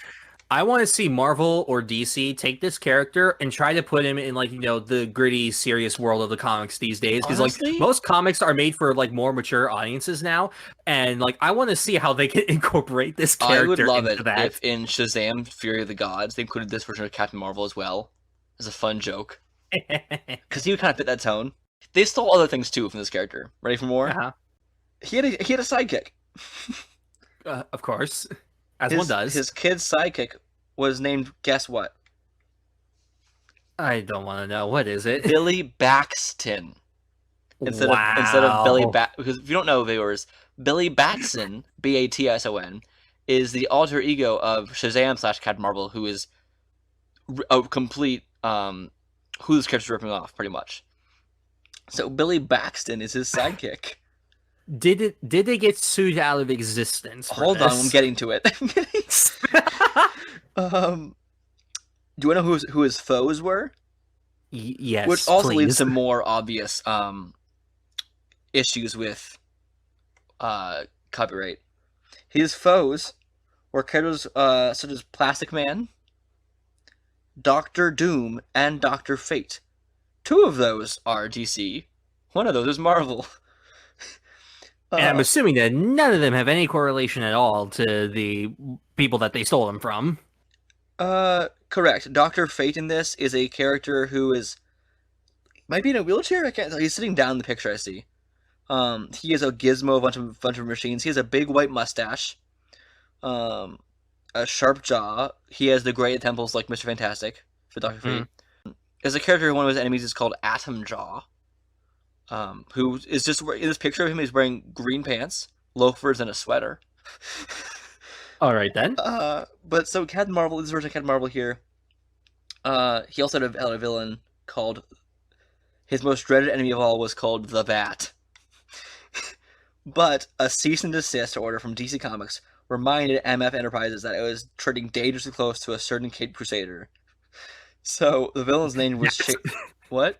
I want to see Marvel or DC take this character and try to put him in the gritty, serious world of the comics these days. Because like most comics are made for like more mature audiences now, and like I want to see how they can incorporate this character. I would love into it if in Shazam: Fury of the Gods they included this version of Captain Marvel as well as a fun joke. Because he would kind of fit that tone. They stole other things too from this character. Ready for more? Uh-huh. He had a sidekick. Of course. As one does. His kid's sidekick was named, guess what? I don't want to know. What is it? Billy Baxton. Instead of Billy because if you don't know, viewers, Billy Batson, Batson, is the alter ego of Shazam / Captain Marvel, who is a complete who this character's ripping off, pretty much. So Billy Baxton is his sidekick. Did they get sued out of existence? Hold on, I'm getting to it. Do you want to know who his foes were? Yes, which also leads to more obvious issues with copyright. His foes were characters such as Plastic Man, Doctor Doom, and Dr. Fate. 2 of those are DC. 1 of those is Marvel. And I'm assuming that none of them have any correlation at all to the people that they stole them from. Correct. Dr. Fate in this is a character who might be in a wheelchair. I can't tell. He's sitting down in the picture I see. He has a gizmo, a bunch of machines. He has a big white mustache, a sharp jaw. He has the gray temples like Mr. Fantastic for Dr. Fate. As a character, one of his enemies is called Atom Jaw. Who is just in this picture of him? He's wearing green pants, loafers, and a sweater. All right then. But so Captain Marvel, this version of Captain Marvel here. He also had a villain called. His most dreaded enemy of all was called the Bat. But a cease and desist order from DC Comics reminded MF Enterprises that it was treading dangerously close to a certain Caped Crusader. So the villain's name was What?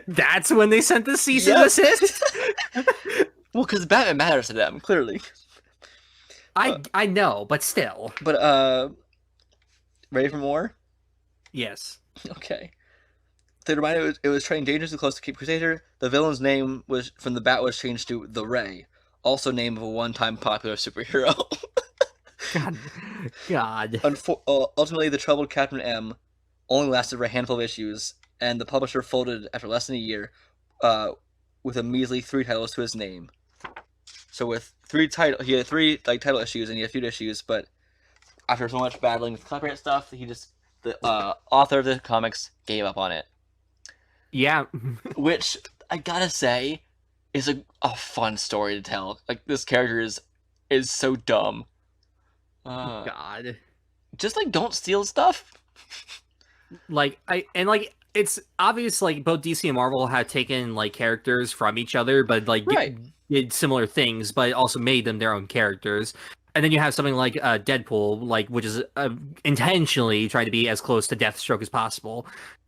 That's when they sent the cease and desist? Well, because Batman matters to them, clearly. I know, but still. But, ready for more? Yes. Okay. they reminded it was training dangerously close to Cape Crusader. The villain's name was from the Bat was changed to the Ray, also name of a one-time popular superhero. God. Ultimately, the troubled Captain M only lasted for a handful of issues, and the publisher folded after less than a year, with a measly 3 titles to his name. So with he had 3 title issues and he had a few issues, but after so much battling with copyright stuff, the author of the comics gave up on it. Yeah. Which, I gotta say, is a fun story to tell. Like, this character is so dumb. God. Just, don't steal stuff. It's obvious, both DC and Marvel have taken, characters from each other, but, right. did similar things, but also made them their own characters. And then you have something like Deadpool, which is intentionally trying to be as close to Deathstroke as possible.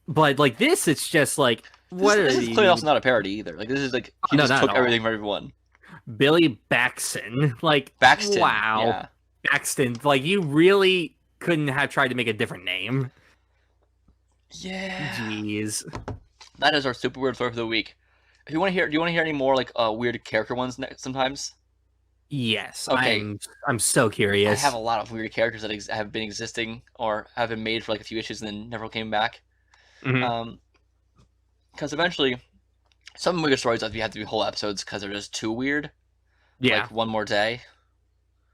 But this, it's just what this is clearly also not a parody either. This is he just took everything from everyone. Billy Baxton, Baxton. Wow, yeah. Baxton. You really couldn't have tried to make a different name. Yeah. Jeez. That is our super weird story for the week. If you want to hear, do you want to hear any more weird character ones sometimes? Yes. Okay. I'm so curious. I have a lot of weird characters that have been existing or have been made for a few issues and then never came back. Mm-hmm. Because eventually, some weird stories have to be whole episodes because they're just too weird. Yeah. One More Day.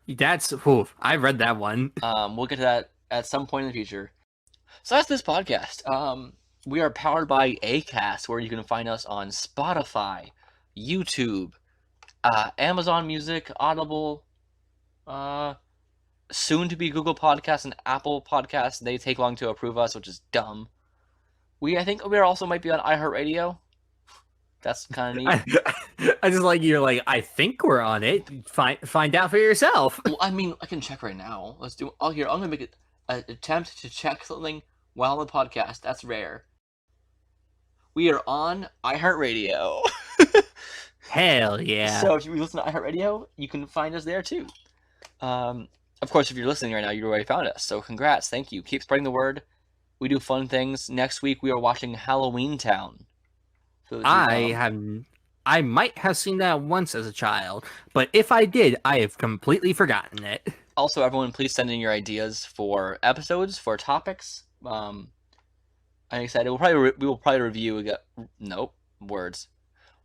I read that one. We'll get to that at some point in the future. So that's this podcast. We are powered by Acast, where you can find us on Spotify, YouTube, Amazon Music, Audible, soon to be Google Podcasts and Apple Podcasts. They take long to approve us, which is dumb. I think we also might be on iHeartRadio. That's kind of neat. I just I think we're on it. Find out for yourself. Well, I mean, I can check right now. Let's do. I'm gonna make an attempt to check something while on the podcast. That's rare. We are on iHeartRadio. Hell yeah! So if you listen to iHeartRadio, you can find us there too. Of course, if you're listening right now, you already found us. So congrats, thank you. Keep spreading the word. We do fun things. Next week, we are watching Halloween Town. I might have seen that once as a child, but if I did, I have completely forgotten it. Also, everyone, please send in your ideas for episodes, for topics. I'm excited. We will probably review again. Nope, words.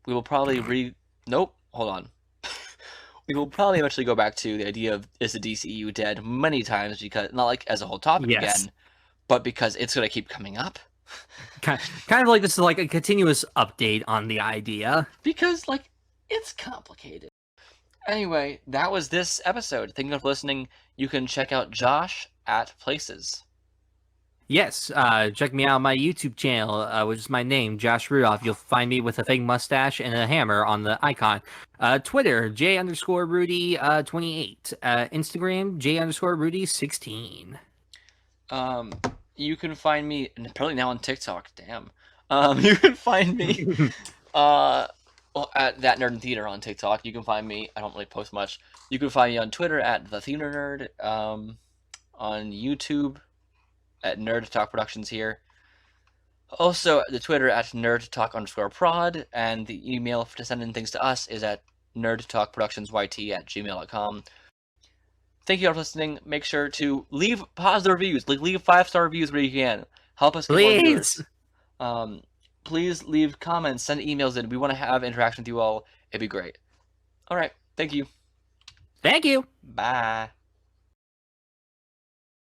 We will probably Nope, hold on. We will probably eventually go back to the idea of is the DCEU dead many times, because not as a whole topic again, but because it's going to keep coming up. Kind of like this is a continuous update on the idea. Because, it's complicated. Anyway, that was this episode. Thank you for listening. You can check out Josh at places. Yes, check me out on my YouTube channel, which is my name, Josh Rudolph. You'll find me with a fake mustache and a hammer on the icon. Twitter, J_Rudy28. Instagram, J_Rudy16. You can find me, and apparently now on TikTok, damn. You can find me at That Nerd in Theater on TikTok. You can find me, I don't really post much. You can find me on Twitter at The Theater Nerd, on YouTube at NerdTalk Productions here. Also, the Twitter at NerdTalk_prod, and the email to send in things to us is at nerdtalkproductionsyt@gmail.com. Thank you all for listening. Make sure to leave positive reviews. Leave 5-star reviews where you can. Help us get more viewers. Please leave comments, send emails in. We want to have interaction with you all. It'd be great. All right. Thank you. Thank you. Bye.